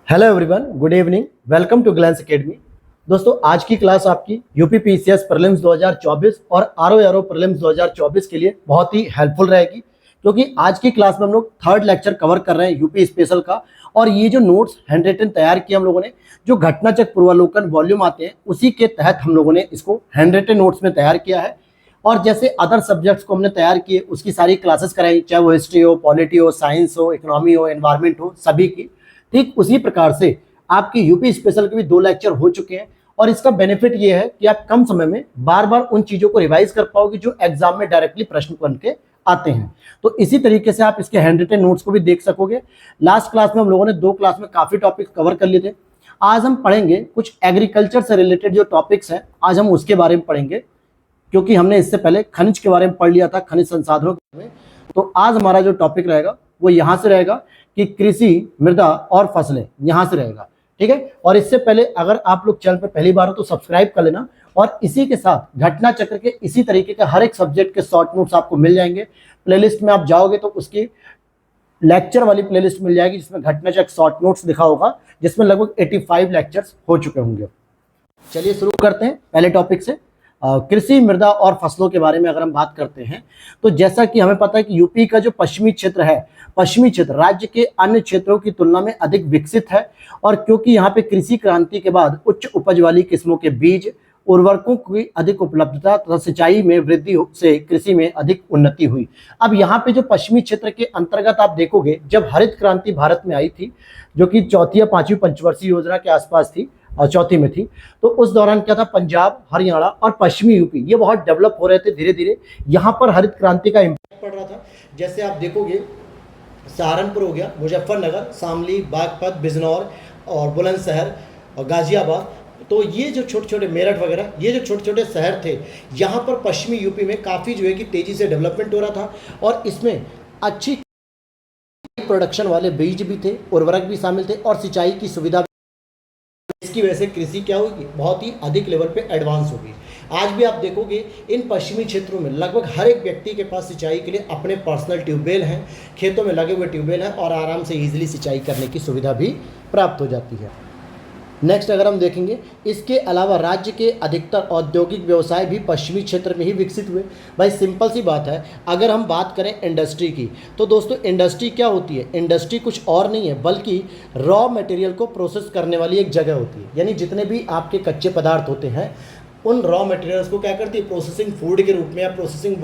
Hello everyone, good evening, welcome to Glance academy. दोस्तों, आज की क्लास आपकी यूपी पीसीएस प्रीलिम्स 2024 और आरओ प्रीलिम्स 2024 के लिए बहुत ही हेल्पफुल रहेगी, क्योंकि आज की क्लास में हम लोग थर्ड लेक्चर कवर कर रहे हैं यूपी स्पेशल का। और ये जो नोट्स हैंड रिटन तैयार किए हम लोगों ने, जो घटनाचक्र पूर्वावलोकन वॉल्यूम आते हैं, उसी के तहत हम लोगों ने इसको हैंड रिटन नोट्स में तैयार किया है। और जैसे अदर सब्जेक्ट्स को हमने तैयार किए, उसकी सारी क्लासेस कराई, चाहे वो हिस्ट्री हो, पॉलिटी हो, साइंस हो, इकोनॉमी हो, एनवायरमेंट हो, सभी की। ठीक उसी प्रकार से आपकी यूपी स्पेशल के भी 2 लेक्चर हो चुके हैं। और इसका बेनिफिट ये है कि आप कम समय में बार बार उन चीजों को रिवाइज कर पाओगे जो एग्जाम में डायरेक्टली प्रश्न बन के आते हैं। तो इसी तरीके से आप इसके हैंड रिटन नोट्स को भी देख सकोगे। लास्ट क्लास में हम लोगों ने 2 क्लास में काफी टॉपिक्स कवर कर लिए थे। आज हम पढ़ेंगे कुछ एग्रीकल्चर से रिलेटेड जो टॉपिक्स हैं, आज हम उसके बारे में पढ़ेंगे, क्योंकि हमने इससे पहले खनिज के बारे में पढ़ लिया था, खनिज संसाधनों के बारे में। तो आज हमारा जो टॉपिक रहेगा वो यहाँ से रहेगा कि कृषि, मृदा और फसलें, यहाँ से रहेगा। ठीक है। और इससे पहले अगर आप लोग चैनल पे पहली बार हो तो सब्सक्राइब कर लेना। और इसी के साथ घटना चक्र के इसी तरीके के हर एक सब्जेक्ट के शॉर्ट नोट्स आपको मिल जाएंगे। प्लेलिस्ट में आप जाओगे तो उसकी लेक्चर वाली प्लेलिस्ट मिल जाएगी, जिसमें घटना चक्र शॉर्ट नोट्स लिखा होगा, जिसमें लगभग 85 लेक्चर्स हो चुके होंगे। चलिए शुरू करते हैं पहले टॉपिक से। कृषि, मृदा और फसलों के बारे में अगर हम बात करते हैं, तो जैसा कि हमें पता है कि यूपी का जो पश्चिमी क्षेत्र है, पश्चिमी क्षेत्र राज्य के अन्य क्षेत्रों की तुलना में अधिक विकसित है। और क्योंकि यहाँ पे कृषि क्रांति के बाद उच्च उपज वाली किस्मों के बीज, उर्वरकों की अधिक उपलब्धता तथा सिंचाई में वृद्धि से कृषि में अधिक उन्नति हुई। अब यहाँ पे जो पश्चिमी क्षेत्र के अंतर्गत आप देखोगे, जब हरित क्रांति भारत में आई थी, जो कि चौथी या पांचवी पंचवर्षीय योजना के आसपास थी और चौथी में थी, तो उस दौरान क्या था, पंजाब, हरियाणा और पश्चिमी यूपी ये बहुत डेवलप हो रहे थे धीरे धीरे। यहाँ पर हरित क्रांति का इम्पैक्ट पड़ रहा था। जैसे आप देखोगे, सहारनपुर हो गया, मुजफ्फरनगर, शामली, बागपत, बिजनौर और बुलंदशहर और गाजियाबाद, तो ये जो छोटे छोटे, मेरठ वगैरह, ये जो छोटे छोटे शहर थे, यहाँ पर पश्चिमी यूपी में काफ़ी जो है कि तेज़ी से डेवलपमेंट हो रहा था। और इसमें अच्छी प्रोडक्शन वाले बीज भी थे, उर्वरक भी शामिल थे और सिंचाई की सुविधा। इसकी वजह से कृषि क्या होगी, बहुत ही अधिक लेवल पे एडवांस होगी। आज भी आप देखोगे इन पश्चिमी क्षेत्रों में लगभग हर एक व्यक्ति के पास सिंचाई के लिए अपने पर्सनल ट्यूबवेल हैं, खेतों में लगे हुए ट्यूबवेल हैं और आराम से इजीली सिंचाई करने की सुविधा भी प्राप्त हो जाती है। नेक्स्ट अगर हम देखेंगे, इसके अलावा राज्य के अधिकतर औद्योगिक व्यवसाय भी पश्चिमी क्षेत्र में ही विकसित हुए। भाई सिंपल सी बात है, अगर हम बात करें इंडस्ट्री की, तो दोस्तों इंडस्ट्री क्या होती है? इंडस्ट्री कुछ और नहीं है बल्कि रॉ मटेरियल को प्रोसेस करने वाली एक जगह होती है। यानी जितने भी आपके कच्चे पदार्थ होते हैं, उन रॉ मटेरियल्स को क्या करती है, प्रोसेसिंग फूड के रूप में या प्रोसेसिंग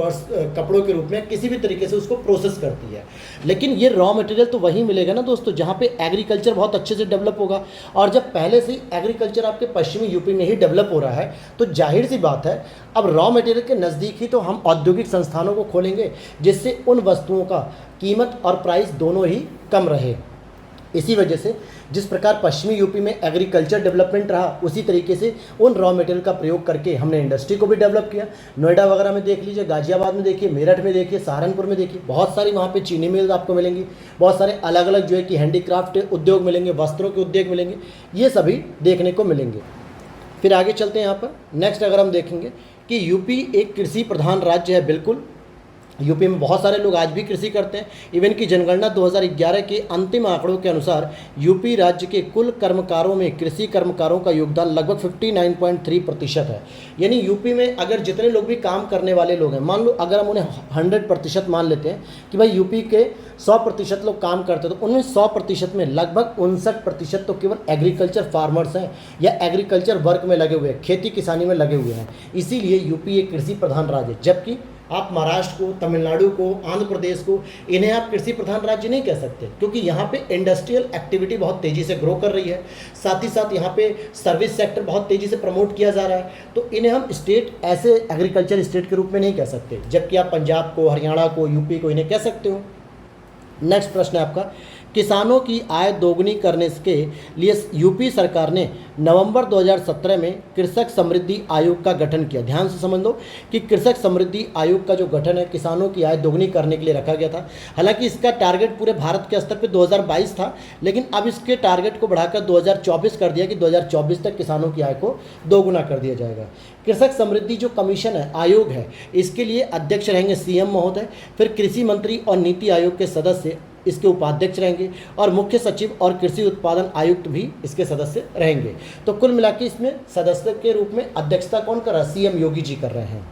कपड़ों के रूप में किसी भी तरीके से उसको प्रोसेस करती है। लेकिन ये रॉ मटेरियल तो वहीं मिलेगा ना दोस्तों, जहाँ पे एग्रीकल्चर बहुत अच्छे से डेवलप होगा। और जब पहले से ही एग्रीकल्चर आपके पश्चिमी यूपी में ही डेवलप हो रहा है, तो जाहिर सी बात है अब रॉ मटेरियल के नज़दीक ही तो हम औद्योगिक संस्थानों को खोलेंगे, जिससे उन वस्तुओं का कीमत और प्राइस दोनों ही कम रहे। इसी वजह से जिस प्रकार पश्चिमी यूपी में एग्रीकल्चर डेवलपमेंट रहा, उसी तरीके से उन रॉ मटेरियल का प्रयोग करके हमने इंडस्ट्री को भी डेवलप किया। नोएडा वगैरह में देख लीजिए, गाजियाबाद में देखिए, मेरठ में देखिए, सहारनपुर में देखिए, बहुत सारी वहाँ पे चीनी मिल्स आपको मिलेंगी, बहुत सारे अलग अलग जो है कि हैंडीक्राफ्ट उद्योग मिलेंगे, वस्त्रों के उद्योग मिलेंगे, ये सभी देखने को मिलेंगे। फिर आगे चलते हैं यहाँ पर। नेक्स्ट अगर हम देखेंगे कि यूपी एक कृषि प्रधान राज्य है। बिल्कुल, यूपी में बहुत सारे लोग आज भी कृषि करते हैं। इवन की जनगणना 2011 के अंतिम आंकड़ों के अनुसार यूपी राज्य के कुल कर्मकारों में कृषि कर्मकारों का योगदान लगभग 59.3% है। यानी यूपी में अगर जितने लोग भी काम करने वाले लोग हैं, मान लो अगर हम उन्हें 100% मान लेते हैं कि भाई यूपी के 100% लोग काम करते हैं, तो उनमें 100% में लगभग 59% तो केवल एग्रीकल्चर फार्मर्स हैं या एग्रीकल्चर वर्क में लगे हुए हैं, खेती किसानी में लगे हुए हैं। इसीलिए यूपी एक कृषि प्रधान राज्य है। जबकि आप महाराष्ट्र को, तमिलनाडु को, आंध्र प्रदेश को, इन्हें आप कृषि प्रधान राज्य नहीं कह सकते, क्योंकि यहाँ पे इंडस्ट्रियल एक्टिविटी बहुत तेज़ी से ग्रो कर रही है। साथ ही साथ यहाँ पे सर्विस सेक्टर बहुत तेज़ी से प्रमोट किया जा रहा है। तो इन्हें हम स्टेट ऐसे एग्रीकल्चर स्टेट के रूप में नहीं कह सकते, जबकि आप पंजाब को, हरियाणा को, यूपी को इन्हें कह सकते हो। नेक्स्ट प्रश्न है आपका, किसानों की आय दोगुनी करने के लिए यूपी सरकार ने नवंबर 2017 में कृषक समृद्धि आयोग का गठन किया। ध्यान से समझ लो कि कृषक समृद्धि आयोग का जो गठन है, किसानों की आय दोगुनी करने के लिए रखा गया था। हालांकि इसका टारगेट पूरे भारत के स्तर पर 2022 था, लेकिन अब इसके टारगेट को बढ़ाकर 2024 कर दिया कि 2024 तक किसानों की आय को दोगुना कर दिया जाएगा। कृषक समृद्धि जो कमीशन है, आयोग है, इसके लिए अध्यक्ष रहेंगे सीएम महोदय। फिर कृषि मंत्री और नीति आयोग के सदस्य इसके उपाध्यक्ष रहेंगे और मुख्य सचिव और कृषि उत्पादन आयुक्त भी इसके सदस्य रहेंगे। तो कुल मिला के इसमें सदस्य के रूप में अध्यक्षता कौन कर रहा है? सीएम योगी जी कर रहे हैं।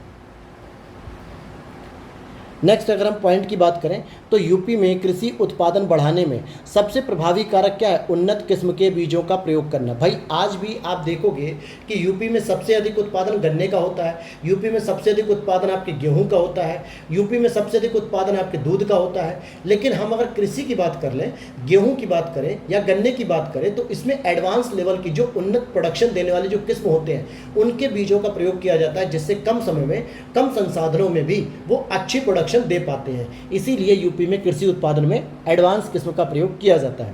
नेक्स्ट अगर हम पॉइंट की बात करें तो यूपी में कृषि उत्पादन बढ़ाने में सबसे प्रभावी कारक क्या है? उन्नत किस्म के बीजों का प्रयोग करना। भाई आज भी आप देखोगे कि यूपी में सबसे अधिक उत्पादन गन्ने का होता है, यूपी में सबसे अधिक उत्पादन आपके गेहूं का होता है, यूपी में सबसे अधिक उत्पादन आपके दूध का होता है। लेकिन हम अगर कृषि की बात कर लें, गेहूँ की बात करें या गन्ने की बात करें, तो इसमें एडवांस लेवल की जो उन्नत प्रोडक्शन देने वाले जो किस्म होते हैं उनके बीजों का प्रयोग किया जाता है, जिससे कम समय में कम संसाधनों में भी वो अच्छी प्रोडक्शन दे पाते हैं। इसीलिए यूपी में कृषि उत्पादन में एडवांस किस्म का प्रयोग किया जाता है।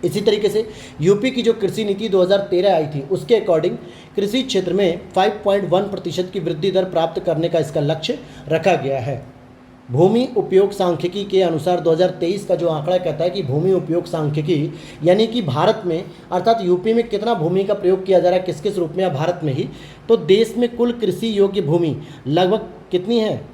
इसी तरीके से यूपी की जो कृषि नीति 2013 आई थी उसके अकॉर्डिंग कृषि क्षेत्र में 5.1% की वृद्धि दर प्राप्त करने का इसका लक्ष्य रखा गया है। भूमि उपयोग सांख्यिकी के अनुसार 2023 का जो आंकड़ा कहता है कि भूमि उपयोग सांख्यिकी यानी कि भारत में अर्थात यूपी में कितना भूमि का प्रयोग किया जा रहा है, किस किस रूप में, या भारत में ही, तो देश में कुल कृषि योग्य भूमि लगभग कितनी है?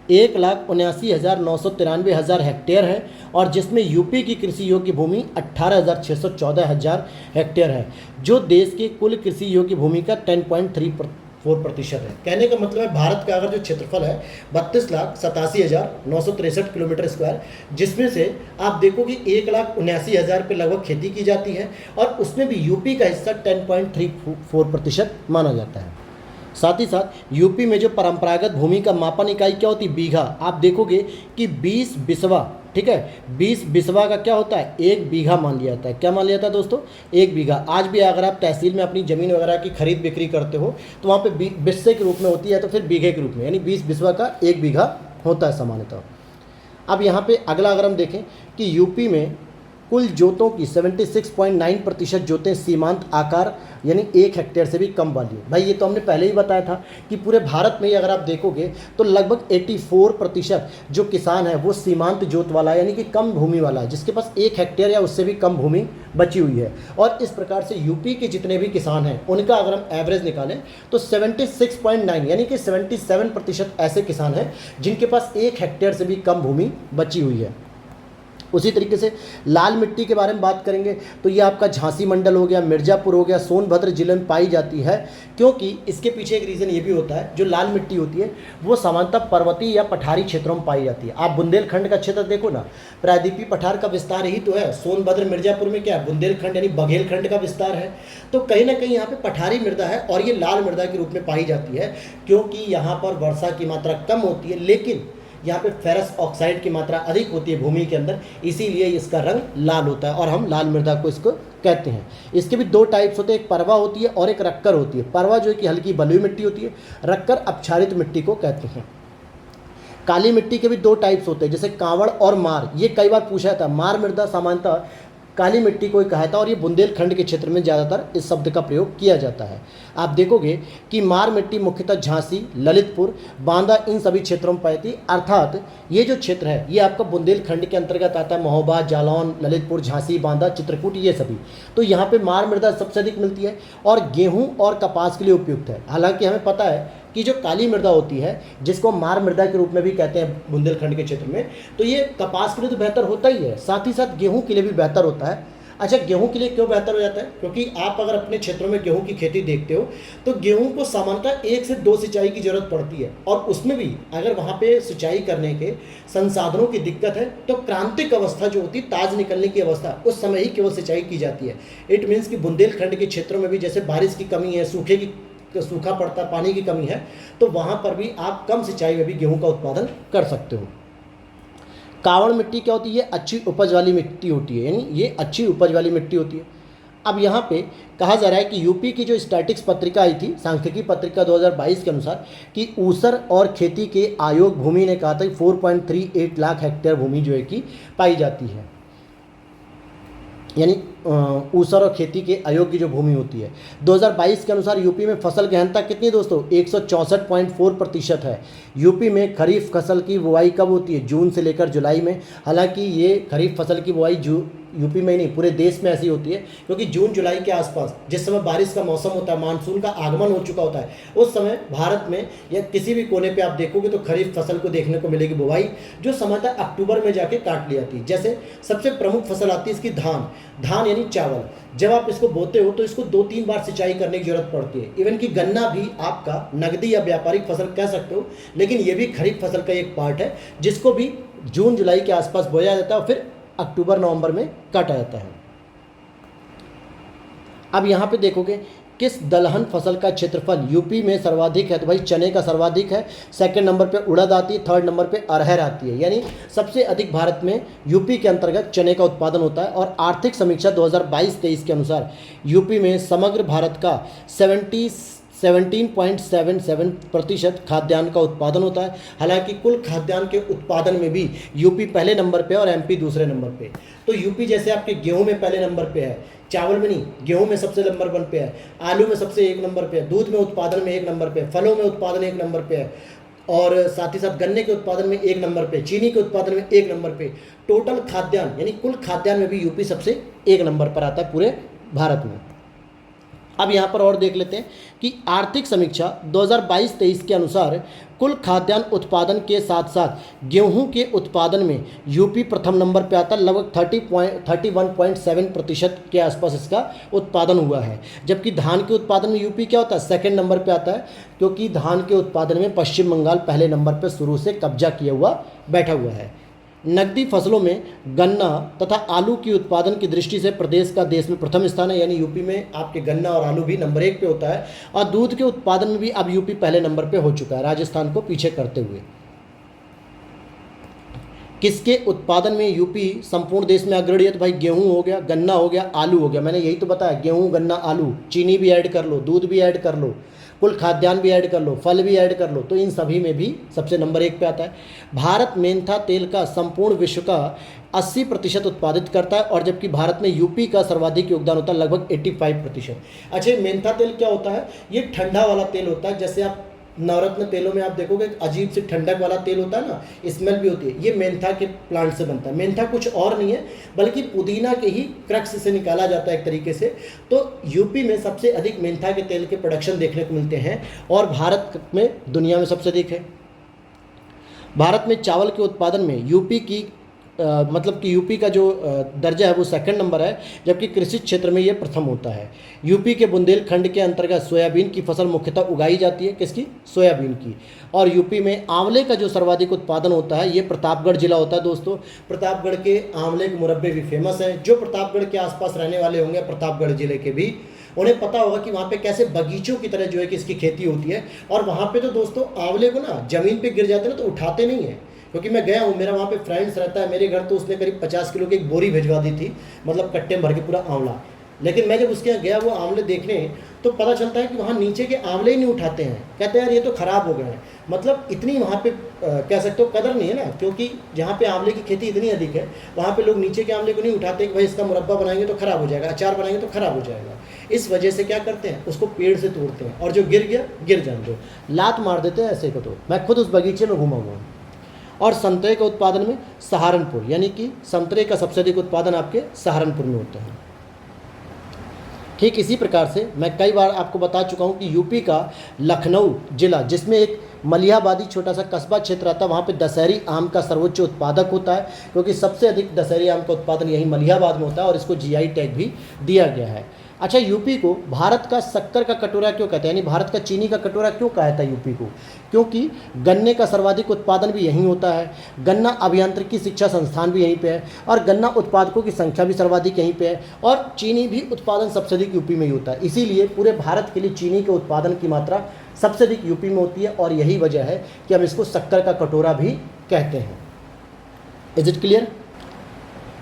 1,79,993 हेक्टेयर है और जिसमें यूपी की कृषि योग्य भूमि 18,614 हेक्टेयर है, जो देश के कुल कृषि योग्य भूमि का 10.34% है। कहने का मतलब है भारत का अगर जो क्षेत्रफल है 32,87,963 किलोमीटर स्क्वायर, जिसमें से आप देखो कि 1,79,000 पे लगभग खेती की जाती है और उसमें भी यूपी का हिस्सा 10.34% माना जाता है। साथ ही साथ यूपी में जो परंपरागत भूमि का मापन इकाई क्या होती है? बीघा। आप देखोगे कि 20 बिस्वा, ठीक है, 20 बिस्वा का क्या होता है? 1 बीघा मान लिया जाता है। क्या मान लिया जाता है दोस्तों? 1 बीघा। आज भी अगर आप तहसील में अपनी ज़मीन वगैरह की खरीद बिक्री करते हो तो वहाँ पे बिस्से के रूप में होती है, तो फिर बीघे के रूप में, यानी 20 बिस्वा का 1 बीघा होता है सामान्यतः। अब यहाँ पे अगला अगर हम देखें कि यूपी में कुल जोतों की 76.9% जोतें सीमांत आकार यानी 1 हेक्टेयर से भी कम वाली है। भाई ये तो हमने पहले ही बताया था कि पूरे भारत में ही अगर आप देखोगे तो लगभग 84% जो किसान है वो सीमांत जोत वाला है, यानी कि कम भूमि वाला है, जिसके पास 1 हेक्टेयर या उससे भी कम भूमि बची हुई है। और इस प्रकार से यूपी के जितने भी किसान हैं उनका अगर हम एवरेज निकालें तो 76.9 यानी कि 77% ऐसे किसान हैं जिनके पास 1 हेक्टेयर से भी कम भूमि बची हुई है। उसी तरीके से लाल मिट्टी के बारे में बात करेंगे तो ये आपका झांसी मंडल हो गया, मिर्ज़ापुर हो गया, सोनभद्र जिले में पाई जाती है, क्योंकि इसके पीछे एक रीज़न ये भी होता है, जो लाल मिट्टी होती है वो सामान्यतः पर्वतीय या पठारी क्षेत्रों में पाई जाती है। आप बुंदेलखंड का क्षेत्र देखो ना, प्रायद्वीपीय पठार का विस्तार ही तो है। सोनभद्र मिर्ज़ापुर में क्या है? बुंदेलखंड यानी बघेलखंड का विस्तार है। तो कहीं ना कहीं यहाँ पे पठारी मृदा है और ये लाल मृदा के रूप में पाई जाती है, क्योंकि यहाँ पर वर्षा की मात्रा कम होती है, लेकिन यहाँ पे फेरस ऑक्साइड की मात्रा अधिक होती है भूमि के अंदर, इसीलिए इसका रंग लाल होता है और हम लाल मृदा को इसको कहते हैं। इसके भी 2 टाइप्स होते हैं, एक परवा होती है और एक रक्कर होती है। परवा जो है कि हल्की बलुई मिट्टी होती है, रक्कर अपक्षारित मिट्टी को कहते हैं। काली मिट्टी के भी 2 टाइप्स होते हैं, जैसे कांवड़ और मार। ये कई बार पूछा था। मार मृदा सामान्यतः काली मिट्टी को ही कहा था और ये बुंदेलखंड के क्षेत्र में ज़्यादातर इस शब्द का प्रयोग किया जाता है। आप देखोगे कि मार मिट्टी मुख्यतः झांसी, ललितपुर, बांदा इन सभी क्षेत्रों में पाई थी। अर्थात ये जो क्षेत्र है ये आपका बुंदेलखंड के अंतर्गत आता है। महोबा, जालौन, ललितपुर, झांसी, बांदा, चित्रकूट, ये सभी। तो यहाँ पे मार मृदा सबसे अधिक मिलती है और गेहूँ और कपास के लिए उपयुक्त है। हालांकि हमें पता है कि जो काली मृदा होती है, जिसको मार मृदा के रूप में भी कहते हैं बुंदेलखंड के क्षेत्र में, तो ये कपास के लिए तो बेहतर होता ही है, साथ ही साथ गेहूं के लिए भी बेहतर होता है। अच्छा, गेहूं के लिए क्यों बेहतर हो जाता है? क्योंकि आप अगर अपने क्षेत्रों में गेहूं की खेती देखते हो तो गेहूं को सामान्यतः 1 से 2 सिंचाई की जरूरत पड़ती है, और उसमें भी अगर वहाँ पे सिंचाई करने के संसाधनों की दिक्कत है तो क्रांतिक अवस्था जो होती है, ताज निकलने की अवस्था, उस समय ही केवल सिंचाई की जाती है। इट मीन्स कि बुंदेलखंड के क्षेत्रों में भी जैसे बारिश की कमी है, सूखा पड़ता, पानी की कमी है, तो वहाँ पर भी आप कम सिंचाई में भी गेहूं का उत्पादन कर सकते हो। कांवड़ मिट्टी क्या होती है? ये अच्छी उपज वाली मिट्टी होती है, यानी ये अच्छी उपज वाली मिट्टी होती है। अब यहाँ पे कहा जा रहा है कि यूपी की जो स्टैटिक्स पत्रिका आई थी, सांख्यिकी पत्रिका 2022 के अनुसार, कि ऊसर और खेती के आयोग भूमि ने कहा था कि 4.38 लाख हेक्टेयर भूमि जो है कि पाई जाती है, यानी ऊसर और खेती के अयोग्य जो भूमि होती है। 2022 के अनुसार यूपी में फसल गहनता कितनी है दोस्तों? 164.4% है। यूपी में खरीफ फसल की बुआई कब होती है? जून से लेकर जुलाई में। हालांकि ये खरीफ फसल की बुआई यूपी में ही नहीं, पूरे देश में ऐसी होती है, क्योंकि जून जुलाई के आसपास जिस समय बारिश का मौसम होता है, मानसून का आगमन हो चुका होता है, उस समय भारत में या किसी भी कोने पे आप देखोगे तो खरीफ फसल को देखने को मिलेगी बुआई, जो समय तक अक्टूबर में जाके काट ली जाती है। जैसे सबसे प्रमुख फसल आती है इसकी धान यानी चावल। जब आप इसको बोते हो तो इसको 2-3 बार सिंचाई करने की जरूरत पड़ती है। इवन कि गन्ना भी आपका नगदी या व्यापारिक फसल कह सकते हो, लेकिन ये भी खरीफ फसल का एक पार्ट है, जिसको भी जून जुलाई के आसपास बोया जाता है और फिर अक्टूबर नवंबर में काटा जाता है। अब यहाँ पे देखोगे किस दलहन फसल का क्षेत्रफल यूपी में सर्वाधिक है? तो भाई चने का सर्वाधिक है। सेकंड नंबर पे उड़द आती है, थर्ड नंबर पे अरहर आती है। यानी सबसे अधिक भारत में यूपी के अंतर्गत चने का उत्पादन होता है। और आर्थिक समीक्षा 2022-23 के अनुसार यूपी में समग्र भारत का 17.77% खाद्यान्न का उत्पादन होता है। हालांकि कुल खाद्यान्न के उत्पादन में भी यूपी पहले नंबर पे और एमपी दूसरे नंबर पे। तो यूपी जैसे आपके गेहूं में पहले नंबर पे है, चावल में नहीं, गेहूं में सबसे नंबर 1 पे है, आलू में सबसे 1 नंबर पे है, दूध में उत्पादन में 1 नंबर पे है, फलों में उत्पादन 1 नंबर पे है, और साथ ही साथ गन्ने के उत्पादन में 1 नंबर पे, चीनी के उत्पादन में 1 नंबर पे। टोटल खाद्यान्न यानी कुल खाद्यान्न में भी यूपी सबसे 1 नंबर पर आता है पूरे भारत में। अब यहाँ पर और देख लेते हैं कि आर्थिक समीक्षा 2022-23 के अनुसार कुल खाद्यान्न उत्पादन के साथ साथ गेहूं के उत्पादन में यूपी प्रथम नंबर पे आता है। लगभग 31.7% के आसपास इसका उत्पादन हुआ है। जबकि धान के उत्पादन में यूपी क्या होता है? सेकंड नंबर पे आता है, क्योंकि धान के उत्पादन में पश्चिम बंगाल पहले नंबर पर शुरू से कब्जा किया हुआ बैठा हुआ है। नकदी फसलों में गन्ना तथा आलू की उत्पादन की दृष्टि से प्रदेश का देश में प्रथम स्थान है। यानी यूपी में आपके गन्ना और आलू भी नंबर 1 पे होता है। और दूध के उत्पादन में भी अब यूपी पहले नंबर पे हो चुका है, राजस्थान को पीछे करते हुए। किसके उत्पादन में यूपी संपूर्ण देश में अग्रणी है? तो भाई गेहूं हो गया, गन्ना हो गया, आलू हो गया। मैंने यही तो बताया, गेहूं, गन्ना, आलू, चीनी भी ऐड कर लो, दूध भी ऐड कर लो, कुल खाद्यान्न भी ऐड कर लो, फल भी ऐड कर लो, तो इन सभी में भी सबसे नंबर 1 पे आता है। भारत मेंथा तेल का संपूर्ण विश्व का 80% उत्पादित करता है, और जबकि भारत में यूपी का सर्वाधिक योगदान होता है, लगभग 85%। अच्छा, मेंथा तेल क्या होता है? ये ठंडा वाला तेल होता है। जैसे आप नवरत्न तेलों में आप देखोगे अजीब से ठंडक वाला तेल होता है ना, स्मेल भी होती है, ये मेंथा के प्लांट से बनता है। मेंथा कुछ और नहीं है बल्कि पुदीना के ही क्रक्स से निकाला जाता है एक तरीके से। तो यूपी में सबसे अधिक मेंथा के तेल के प्रोडक्शन देखने को मिलते हैं, और भारत में दुनिया में सबसे अधिक है। भारत में चावल के उत्पादन में यूपी की मतलब कि यूपी का जो दर्जा है वो सेकंड नंबर है, जबकि कृषि क्षेत्र में ये प्रथम होता है। यूपी के बुंदेलखंड के अंतर्गत सोयाबीन की फसल मुख्यतः उगाई जाती है। किसकी? सोयाबीन की। और यूपी में आंवले का जो सर्वाधिक उत्पादन होता है ये प्रतापगढ़ जिला होता है। दोस्तों, प्रतापगढ़ के आंवले के मुरब्बे भी फेमस हैं। जो प्रतापगढ़ के आसपास रहने वाले होंगे प्रतापगढ़ जिले के भी, उन्हें पता होगा कि वहाँ पे कैसे बगीचों की तरह जो है कि इसकी खेती होती है। और वहाँ पे तो दोस्तों आंवले को ना ज़मीन पे गिर जाते हैं ना तो उठाते नहीं हैं, क्योंकि मैं गया हूँ, मेरा वहाँ पे फ्रेंड्स रहता है मेरे घर, तो उसने करीब 50 किलो की एक बोरी भिजवा दी थी, मतलब कट्टे में भर के पूरा आंवला। लेकिन मैं जब उसके यहाँ गया वो आंवले देखने, तो पता चलता है कि वहाँ नीचे के आंवले ही नहीं उठाते हैं। कहते हैं यार ये तो ख़राब हो गए हैं। मतलब इतनी वहाँ पे कह सकते हो कदर नहीं है ना, क्योंकि जहाँ पे आंवले की खेती इतनी अधिक है वहाँ पे लोग नीचे के आंवले को नहीं उठाते कि भाई इसका मुरब्बा बनाएंगे तो ख़राब हो जाएगा, अचार बनाएंगे तो ख़राब हो जाएगा। इस वजह से क्या करते हैं, उसको पेड़ से तोड़ते हैं, और जो गिर गया गिर जाने दो, लात मार देते हैं ऐसे को। तो मैं खुद उस बगीचे में घूमा हुआ हूँ। और संतरे के उत्पादन में सहारनपुर, यानी कि संतरे का सबसे अधिक उत्पादन आपके सहारनपुर में होता है। ठीक इसी प्रकार से मैं कई बार आपको बता चुका हूँ कि यूपी का लखनऊ जिला, जिसमें एक मलिहाबादी छोटा सा कस्बा क्षेत्र आता है, वहाँ पे दशहरी आम का सर्वोच्च उत्पादक होता है, क्योंकि सबसे अधिक दशहरी आम का उत्पादन यही मलिहाबाद में होता है, और इसको जीआई टैग भी दिया गया है। अच्छा, यूपी को भारत का शक्कर का कटोरा क्यों कहते हैं, यानी भारत का चीनी का कटोरा क्यों कहा था यूपी को? क्योंकि गन्ने का सर्वाधिक उत्पादन भी यहीं होता है, गन्ना अभियांत्रिकी शिक्षा संस्थान भी यहीं पे है, और गन्ना उत्पादकों की संख्या भी सर्वाधिक यहीं पे है, और चीनी भी उत्पादन सबसे अधिक यूपी में ही होता है। इसीलिए पूरे भारत के लिए चीनी के उत्पादन की मात्रा सबसे अधिक यूपी में होती है, और यही वजह है कि हम इसको शक्कर का कटोरा भी कहते हैं। Is it clear?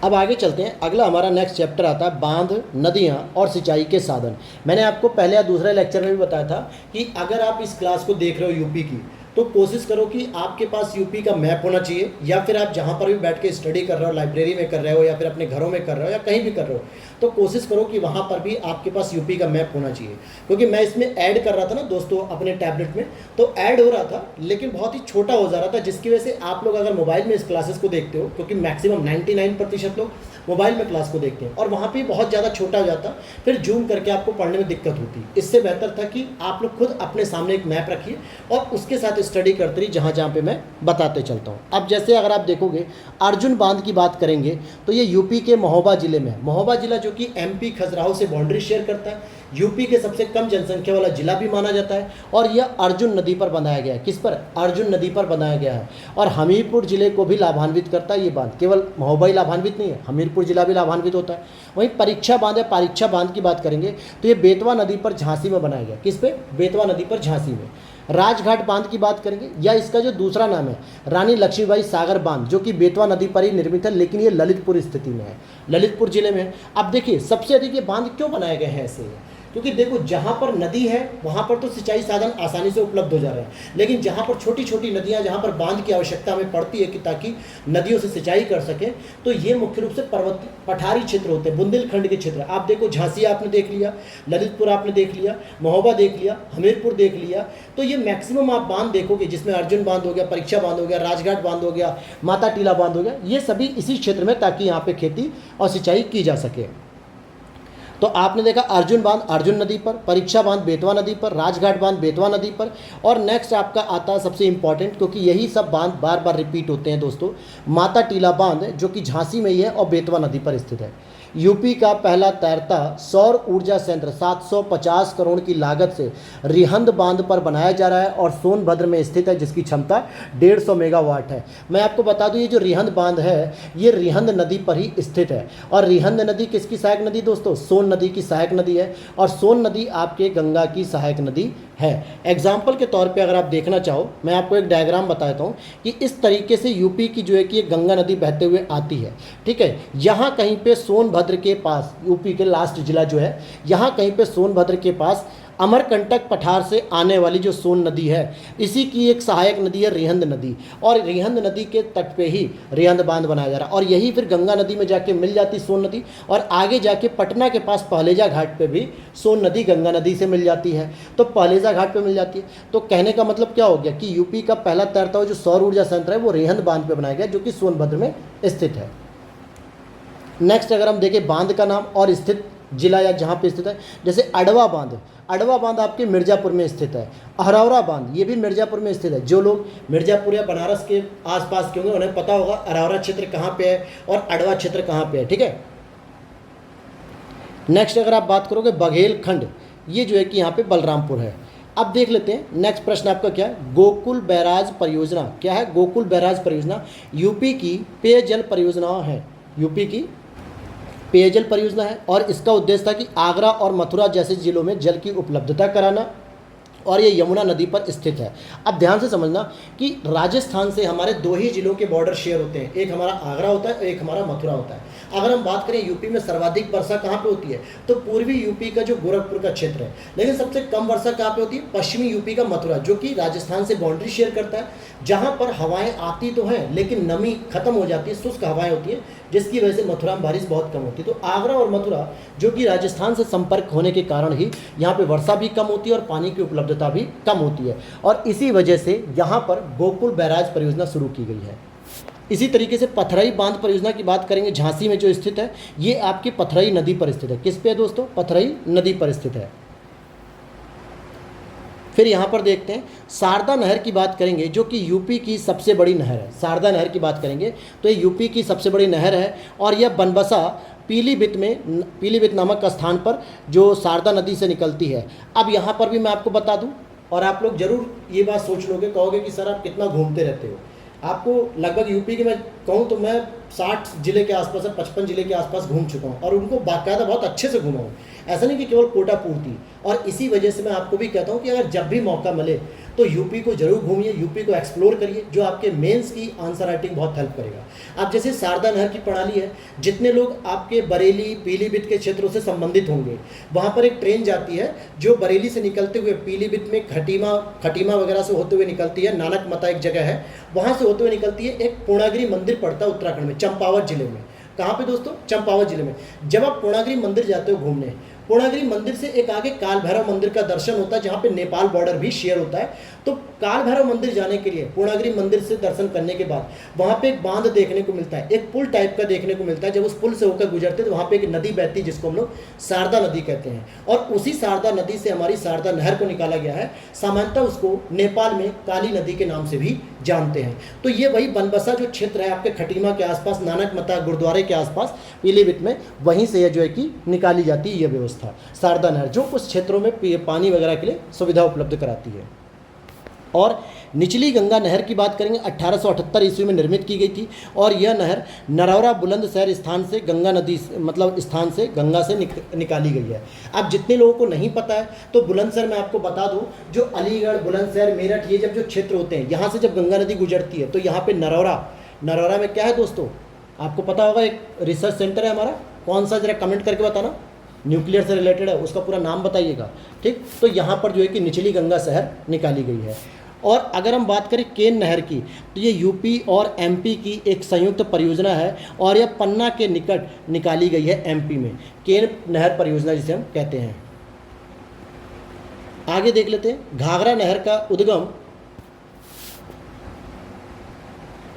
अब आगे चलते हैं। अगला हमारा नेक्स्ट चैप्टर आता है बांध, नदियाँ और सिंचाई के साधन। मैंने आपको पहले या दूसरे लेक्चर में भी बताया था कि अगर आप इस क्लास को देख रहे हो यूपी की, तो कोशिश करो कि आपके पास यूपी का मैप होना चाहिए, या फिर आप जहाँ पर भी बैठ के स्टडी कर रहे हो, लाइब्रेरी में कर रहे हो या फिर अपने घरों में कर रहे हो या कहीं भी कर रहे हो, तो कोशिश करो कि वहाँ पर भी आपके पास यूपी का मैप होना चाहिए। क्योंकि मैं इसमें ऐड कर रहा था ना दोस्तों अपने टैबलेट में, तो ऐड हो रहा था लेकिन बहुत ही छोटा हो जा रहा था, जिसकी वजह से आप लोग अगर मोबाइल में इस क्लासेस को देखते हो, क्योंकि मैक्सिमम 99% लोग मोबाइल में क्लास को देखते हैं और वहाँ पे बहुत ज़्यादा छोटा हो जाता, फिर जूम करके आपको पढ़ने में दिक्कत होती। इससे बेहतर था कि आप लोग खुद अपने सामने एक मैप रखिए और उसके साथ स्टडी करते रहिए जहाँ जहाँ पे मैं बताते चलता हूँ। अब जैसे अगर आप देखोगे अर्जुन बांध की बात करेंगे तो ये यूपी के महोबा जिले में है। महोबा जिला जो कि एमपी खजुराहो से बाउंड्री शेयर करता है, यूपी के सबसे कम जनसंख्या वाला जिला भी माना जाता है और यह अर्जुन नदी पर बनाया गया है। किस पर? अर्जुन नदी पर बनाया गया है और हमीरपुर जिले को भी लाभान्वित करता है ये बांध। केवल महोबा ही लाभान्वित नहीं है, हमीरपुर जिला भी लाभान्वित होता है। वहीं परीक्षा बांध है, परीक्षा बांध की बात करेंगे तो ये बेतवा नदी पर झांसी में बनाया गया। किस पे? बेतवा नदी पर झांसी में। राजघाट बांध की बात करेंगे या इसका जो दूसरा नाम है रानी लक्ष्मीबाई सागर बांध, जो कि बेतवा नदी पर ही निर्मित है, लेकिन ये ललितपुर स्थिति में है, ललितपुर जिले में है। अब देखिए सबसे अधिक ये बांध क्यों बनाए गए हैं ऐसे, क्योंकि देखो जहाँ पर नदी है वहाँ पर तो सिंचाई साधन आसानी से उपलब्ध हो जा रहे हैं, लेकिन जहाँ पर छोटी छोटी नदियाँ, जहाँ पर बांध की आवश्यकता हमें पड़ती है कि ताकि नदियों से सिंचाई कर सकें, तो ये मुख्य रूप से पर्वतीय पठारी क्षेत्र होते हैं, बुंदेलखंड के क्षेत्र। आप देखो झांसी आपने देख लिया, ललितपुर आपने देख लिया, महोबा देख लिया, हमीरपुर देख लिया, तो ये मैक्सिमम आप बांध देखोगे जिसमें अर्जुन बांध हो गया, परीक्षा बांध हो गया, राजघाट बांध हो गया, माता टीला बांध हो गया, ये सभी इसी क्षेत्र में, ताकि यहाँ पे खेती और सिंचाई की जा सके। तो आपने देखा अर्जुन बांध अर्जुन नदी पर, परीक्षा बांध बेतवा नदी पर, राजघाट बांध बेतवा नदी पर, और नेक्स्ट आपका आता है सबसे इंपॉर्टेंट, क्योंकि यही सब बांध बार बार रिपीट होते हैं दोस्तों, माता टीला बांध जो कि झांसी में ही है और बेतवा नदी पर स्थित है। यूपी का पहला तैरता सौर ऊर्जा संयंत्र 750 करोड़ की लागत से रिहंद बांध पर बनाया जा रहा है और सोनभद्र में स्थित है, जिसकी क्षमता 150 मेगावाट है। मैं आपको बता दूं ये जो रिहंद बांध है ये रिहंद नदी पर ही स्थित है। और रिहंद नदी किसकी सहायक नदी दोस्तों? सोन नदी की सहायक नदी है, और सोन नदी आपके गंगा की सहायक नदी है। एग्जाम्पल के तौर पे अगर आप देखना चाहो, मैं आपको एक डायग्राम बताता हूँ कि इस तरीके से यूपी की जो है कि एक गंगा नदी बहते हुए आती है, ठीक है। यहाँ कहीं पे सोनभद्र के पास, यूपी के लास्ट जिला जो है, यहाँ कहीं पे सोनभद्र के पास अमरकंटक पठार से आने वाली जो सोन नदी है, इसी की एक सहायक नदी है रिहंद नदी, और रिहंद नदी के तट पे ही रिहंद बांध बनाया जा रहा है। और यही फिर गंगा नदी में जाके मिल जाती सोन नदी, और आगे जाके पटना के पास पहलेजा घाट पे भी सोन नदी गंगा नदी से मिल जाती है, तो पहलेजा घाट पे मिल जाती है। तो कहने का मतलब क्या हो गया कि यूपी का पहला तैरता हुआ जो सौर ऊर्जा संयंत्र है वो रिहंद बांध पे बनाया गया, जो कि सोनभद्र में स्थित है। नेक्स्ट अगर हम देखें बांध का नाम और स्थित जिला या जहाँ पे स्थित है, जैसे अडवा बांध, अडवा बांध आपके मिर्ज़ापुर में स्थित है। अरौरा बांध ये भी मिर्ज़ापुर में स्थित है। जो लोग मिर्ज़ापुर या बनारस के आसपास के होंगे उन्हें पता होगा अरौरा क्षेत्र कहाँ पे है और अडवा क्षेत्र कहाँ पे है, ठीक है। नेक्स्ट अगर आप बात करोगे बघेलखंड, ये जो है कि यहाँ पे बलरामपुर है। अब देख लेते हैं नेक्स्ट प्रश्न आपका क्या है। गोकुल बैराज परियोजना क्या है? गोकुल बैराज परियोजना यूपी की पेयजल परियोजना है, यूपी की पेयजल परियोजना है, और इसका उद्देश्य था कि आगरा और मथुरा जैसे जिलों में जल की उपलब्धता कराना, और ये यमुना नदी पर स्थित है। अब ध्यान से समझना कि राजस्थान से हमारे दो ही जिलों के बॉर्डर शेयर होते हैं, एक हमारा आगरा होता है और एक हमारा मथुरा होता है। अगर हम बात करें यूपी में सर्वाधिक वर्षा कहाँ पे होती है, तो पूर्वी यूपी का जो गोरखपुर का क्षेत्र है, लेकिन सबसे कम वर्षा कहाँ पे होती है? पश्चिमी यूपी का मथुरा, जो कि राजस्थान से बाउंड्री शेयर करता है, जहाँ पर हवाएं आती तो हैं लेकिन नमी खत्म हो जाती है, शुष्क हवाएं होती हैं, जिसकी वजह से मथुरा में बारिश बहुत कम होती है। तो आगरा और मथुरा जो कि राजस्थान से संपर्क होने के कारण ही यहाँ पे वर्षा भी कम होती है और पानी की उपलब्धता भी कम होती है, और इसी वजह से यहाँ पर गोकुल बैराज परियोजना शुरू की गई है। इसी तरीके से पथरई बांध परियोजना की बात करेंगे, झांसी में जो स्थित है, ये आपकी पथरई नदी पर स्थित है। किस पे है दोस्तों? पथरई नदी पर स्थित है। फिर यहाँ पर देखते हैं शारदा नहर की बात करेंगे, जो कि यूपी की सबसे बड़ी नहर है। शारदा नहर की बात करेंगे तो ये यूपी की सबसे बड़ी नहर है, और यह बनबसा पीलीभीत नामक स्थान पर जो शारदा नदी से निकलती है। अब यहाँ पर भी मैं आपको बता दूँ, और आप लोग जरूर ये बात सोच लोगे, कहोगे कि सर आप कितना घूमते रहते हो। आपको लगभग यूपी के मैं कहूँ तो मैं 60 जिले के आसपास या 55 जिले के आसपास घूम चुका हूँ और उनको बाकायदा बहुत अच्छे से घूमा हूँ। ऐसा नहीं कि केवल कोटा पूर्ति। और इसी वजह से मैं आपको भी कहता हूँ कि अगर जब भी मौका मिले तो यूपी को जरूर घूमिए, यूपी को एक्सप्लोर करिए, जो आपके मेंस की आंसर राइटिंग बहुत हेल्प करेगा। अब जैसे शारदा नहर की प्रणाली है, जितने लोग आपके बरेली पीलीभीत के क्षेत्रों से संबंधित होंगे, वहाँ पर एक ट्रेन जाती है जो बरेली से निकलते हुए पीलीभीत में खटीमा वगैरह से होते हुए निकलती है। नानक मता एक जगह है, वहाँ से होते हुए निकलती है। एक पूर्णागिरि मंदिर पड़ता है उत्तराखंड में, चंपावत जिले में। कहाँ पे दोस्तों? चंपावत जिले में। जब आप पूर्णागिरि मंदिर जाते हो घूमने, पूर्णागिरि मंदिर से एक आगे काल भैरव मंदिर का दर्शन होता है, जहाँ पे नेपाल बॉर्डर भी शेयर होता है। तो काल भैरव मंदिर जाने के लिए पूर्णागिरि मंदिर से दर्शन करने के बाद वहाँ पे एक बांध देखने को मिलता है, एक पुल टाइप का देखने को मिलता है। जब उस पुल से होकर गुजरते तो वहाँ पे एक नदी बहती है जिसको हम लोग शारदा नदी कहते हैं, और उसी शारदा नदी से हमारी शारदा नहर को निकाला गया है। सामान्यतः उसको नेपाल में काली नदी के नाम से भी जानते हैं। तो ये वही बनबसा जो क्षेत्र है आपके खटीमा के आसपास, नानक मता गुरुद्वारे के आसपास पीलीभीत में, वहीं से यह जो है कि निकाली जाती है ये व्यवस्था शारदा नहर, जो उस क्षेत्रों में पानी वगैरह के लिए सुविधा उपलब्ध कराती है। और निचली गंगा नहर की बात करेंगे, 1878 ईस्वी में निर्मित की गई थी और यह नहर नरौरा बुलंदशहर स्थान से गंगा नदी मतलब स्थान से गंगा से निकाली गई है। अब जितने लोगों को नहीं पता है तो बुलंदशहर मैं आपको बता दूं, जो अलीगढ़, बुलंदशहर, मेरठ, ये जब जो क्षेत्र होते हैं, यहाँ से जब गंगा नदी गुजरती है तो यहाँ पे नरौरा में क्या है दोस्तों? आपको पता होगा, एक रिसर्च सेंटर है हमारा। कौन सा? जरा कमेंट करके बताना। न्यूक्लियर से रिलेटेड है, उसका पूरा नाम बताइएगा, ठीक। तो यहाँ पर जो है कि निचली गंगा शहर निकाली गई है। और अगर हम बात करें केन नहर की, तो ये यूपी और एमपी की एक संयुक्त परियोजना है और यह पन्ना के निकट निकाली गई है एमपी में, केन नहर परियोजना जिसे हम कहते हैं। आगे देख लेते हैं, घाघरा नहर का उद्गम,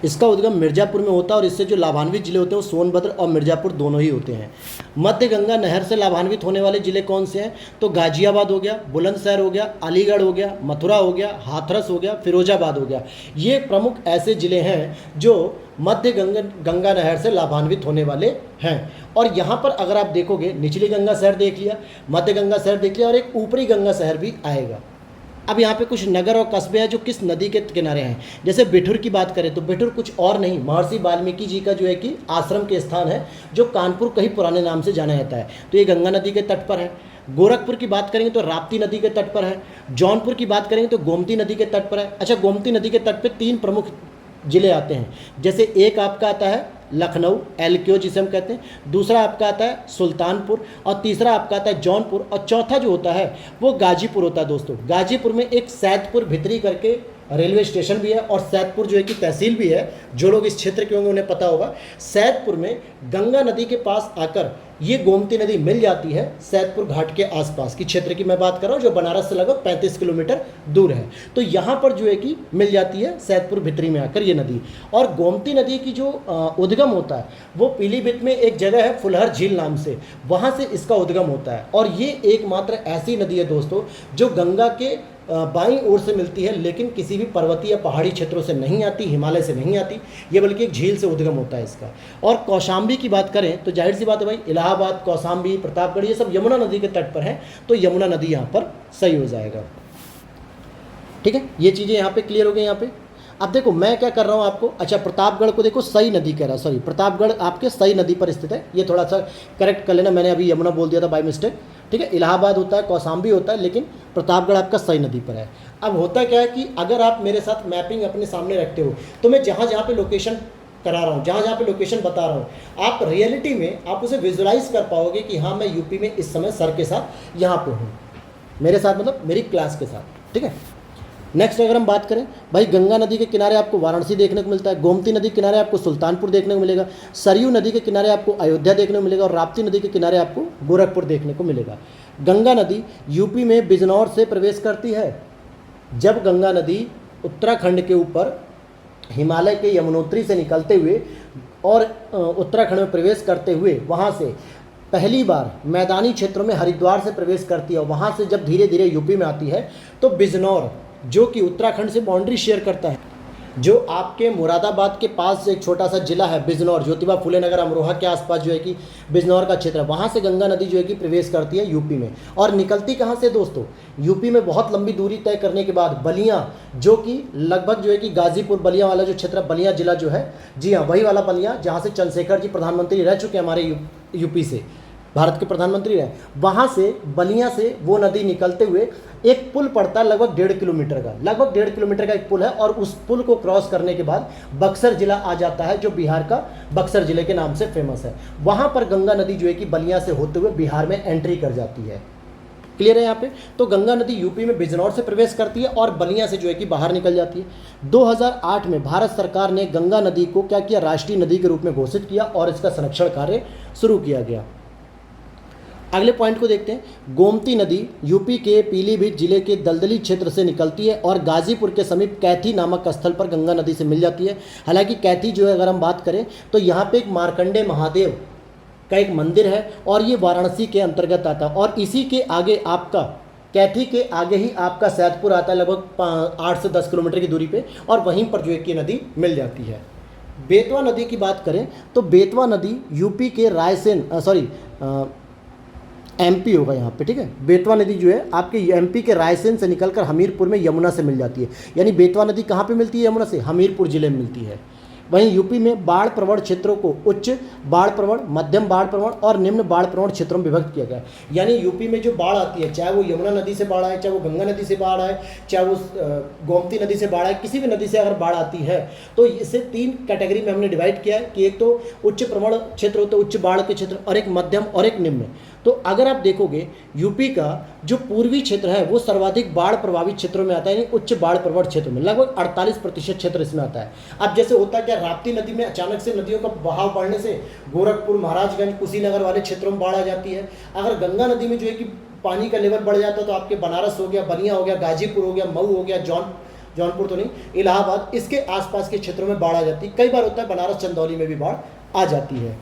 इसका उद्गम मिर्ज़ापुर में होता है और इससे जो लाभान्वित जिले होते हैं वो सोनभद्र और मिर्ज़ापुर दोनों ही होते हैं। मध्य गंगा नहर से लाभान्वित होने वाले जिले कौन से हैं? तो गाजियाबाद हो गया, बुलंदशहर हो गया, अलीगढ़ हो गया, मथुरा हो गया, हाथरस हो गया, फिरोजाबाद हो गया। ये प्रमुख ऐसे जिले हैं जो मध्य गंगा नहर से लाभान्वित होने वाले हैं। और यहाँ पर अगर आप देखोगे, निचली गंगा शहर देख लिया, मध्य गंगा शहर देख लिया और एक ऊपरी गंगा शहर भी आएगा। अब यहाँ पे कुछ नगर और कस्बे हैं जो किस नदी के किनारे हैं। जैसे बिठूर की बात करें तो बिठूर कुछ और नहीं, महर्षि वाल्मीकि जी का जो है कि आश्रम के स्थान है, जो कानपुर कहीं पुराने नाम से जाना जाता है। तो ये गंगा नदी के तट पर है। गोरखपुर की बात करेंगे तो राप्ती नदी के तट पर है। जौनपुर की बात करेंगे तो गोमती नदी के तट पर है। अच्छा, गोमती नदी के तट पर 3 प्रमुख जिले आते हैं। जैसे एक आपका आता है लखनऊ, एलक्यू जिसे हम कहते हैं, दूसरा आपका आता है सुल्तानपुर और तीसरा आपका आता है जौनपुर और चौथा जो होता है वो गाजीपुर होता है। दोस्तों, गाजीपुर में एक सैदपुर भितरी करके रेलवे स्टेशन भी है और सैदपुर जो है कि तहसील भी है। जो लोग इस क्षेत्र के होंगे उन्हें पता होगा। सैदपुर में गंगा नदी के पास आकर ये गोमती नदी मिल जाती है। सैदपुर घाट के आसपास की क्षेत्र की मैं बात कर रहा हूँ, जो बनारस से लगभग 35 किलोमीटर दूर है। तो यहाँ पर जो है कि मिल जाती है सैदपुर भितरी में आकर ये नदी। और गोमती नदी की जो उद्गम होता है वो पीलीभीत में एक जगह है फुलहर झील नाम से, वहाँ से इसका उद्गम होता है। और ये एकमात्र ऐसी नदी है दोस्तों जो गंगा के बाईं ओर से मिलती है, लेकिन किसी भी पर्वतीय या पहाड़ी क्षेत्रों से नहीं आती, हिमालय से नहीं आती, ये बल्कि एक झील से उद्गम होता है इसका। और कौशाम्बी की बात करें तो जाहिर सी बात है भाई, इलाहाबाद, कौशाम्बी, प्रतापगढ़ ये सब यमुना नदी के तट पर हैं, तो यमुना नदी यहाँ पर सही हो जाएगा। ठीक है, ये चीज़ें यहाँ पे क्लियर हो गई। यहाँ पे अब देखो मैं क्या कर रहा हूँ आपको, अच्छा प्रतापगढ़ को देखो सई नदी कह रहा, सॉरी प्रतापगढ़ आपके सई नदी पर स्थित है, ये थोड़ा सा करेक्ट कर लेना, मैंने अभी यमुना बोल दिया था बाय मिस्टेक। ठीक है, इलाहाबाद होता है, कौशाम्बी होता है, लेकिन प्रतापगढ़ आपका सई नदी पर है। अब होता क्या है कि अगर आप मेरे साथ मैपिंग अपने सामने रखते हो तो मैं जहाँ जहाँ पे लोकेशन करा रहा हूँ, जहाँ जहाँ पे लोकेशन बता रहा हूँ, आप रियलिटी में आप उसे विजुलाइज कर पाओगे कि हाँ मैं यूपी में इस समय सर के साथ यहाँ पे हूँ, मेरे साथ मतलब मेरी क्लास के साथ। ठीक है, नेक्स्ट अगर हम बात करें भाई, गंगा नदी के किनारे आपको वाराणसी देखने को मिलता है, गोमती नदी के किनारे आपको सुल्तानपुर देखने को मिलेगा, सरयू नदी के किनारे आपको अयोध्या देखने को मिलेगा और राप्ती नदी के किनारे आपको गोरखपुर देखने को मिलेगा। गंगा नदी यूपी में बिजनौर से प्रवेश करती है। जब गंगा नदी उत्तराखंड के ऊपर हिमालय के यमुनोत्री से निकलते हुए और उत्तराखंड में प्रवेश करते हुए वहाँ से पहली बार मैदानी क्षेत्रों में हरिद्वार से प्रवेश करती है, और वहाँ से जब धीरे धीरे यूपी में आती है तो बिजनौर जो कि उत्तराखंड से बाउंड्री शेयर करता है, जो आपके मुरादाबाद के पास एक छोटा सा जिला है बिजनौर, ज्योतिबा फुले नगर अमरोहा के आसपास जो है कि बिजनौर का क्षेत्र है, वहाँ से गंगा नदी जो है कि प्रवेश करती है यूपी में। और निकलती कहाँ से दोस्तों, यूपी में बहुत लंबी दूरी तय करने के बाद बलिया, जो कि लगभग जो है कि गाजीपुर बलिया वाला जो क्षेत्र, बलिया जिला जो है, जी हाँ वही वाला बलिया जहाँ से चंद्रशेखर जी प्रधानमंत्री रह चुके हैं हमारे यूपी से, भारत के प्रधानमंत्री रहे, वहाँ से बलिया से वो नदी निकलते हुए एक पुल पड़ता है लगभग 1.5 किलोमीटर का, लगभग 1.5 किलोमीटर का एक पुल है, और उस पुल को क्रॉस करने के बाद बक्सर जिला आ जाता है, जो बिहार का बक्सर जिले के नाम से फेमस है। वहाँ पर गंगा नदी जो है कि बलिया से होते हुए बिहार में एंट्री कर जाती है। क्लियर है यहाँ पे? तो गंगा नदी यूपी में बिजनौर से प्रवेश करती है और बलिया से जो है कि बाहर निकल जाती है। 2008 में भारत सरकार ने गंगा नदी को क्या किया, राष्ट्रीय नदी के रूप में घोषित किया और इसका संरक्षण कार्य शुरू किया गया। अगले पॉइंट को देखते हैं। गोमती नदी यूपी के पीलीभीत जिले के दलदली क्षेत्र से निकलती है और गाजीपुर के समीप कैथी नामक स्थल पर गंगा नदी से मिल जाती है। हालांकि कैथी जो है अगर हम बात करें तो यहाँ पे एक मार्कंडे महादेव का एक मंदिर है और ये वाराणसी के अंतर्गत आता है, और इसी के आगे आपका कैथी के आगे ही आपका सैदपुर आता है, लगभग 8 से 10 किलोमीटर की दूरी पे, और वहीं पर जो है कि नदी मिल जाती है। बेतवा नदी की बात करें तो बेतवा नदी यूपी के रायसेन एमपी होगा यहाँ पे, ठीक है। बेतवा नदी जो है आपके एमपी के रायसेन से निकलकर हमीरपुर में यमुना से मिल जाती है। यानी बेतवा नदी कहाँ पे मिलती है? यमुना से हमीरपुर जिले में मिलती है। वहीं यूपी में बाढ़ प्रवण क्षेत्रों को उच्च बाढ़ प्रवण, मध्यम बाढ़ प्रवण और निम्न बाढ़ प्रवण क्षेत्रों में विभक्त किया गया है। यानी यूपी में जो बाढ़ आती है, चाहे वो यमुना नदी से बाढ़ आए, चाहे वो गंगा नदी से बाढ़ आए, चाहे वो गोमती नदी से बाढ़ आए, किसी भी नदी से अगर बाढ़ आती है तो इसे 3 कैटेगरी में हमने डिवाइड किया है कि एक तो उच्च प्रवण क्षेत्र होता है, उच्च बाढ़ के क्षेत्र, और एक मध्यम और एक निम्न। तो अगर आप देखोगे यूपी का जो पूर्वी क्षेत्र है वो सर्वाधिक बाढ़ प्रभावित क्षेत्रों में आता है, यानी उच्च बाढ़ प्रवण क्षेत्र में लगभग 48% क्षेत्र इसमें आता है। अब जैसे होता क्या, राप्ती नदी में अचानक से नदियों का बहाव बढ़ने से गोरखपुर, महाराजगंज, कुशीनगर वाले क्षेत्रों में बाढ़ आ जाती है। अगर गंगा नदी में जो है कि पानी का लेवल बढ़ जाता है तो आपके बनारस हो गया, बलिया हो गया, गाजीपुर हो गया, मऊ हो गया, जौनपुर तो नहीं, इलाहाबाद, इसके आसपास के क्षेत्रों में बाढ़ आ जाती है। कई बार होता है बनारस, चंदौली में भी बाढ़ आ जाती है।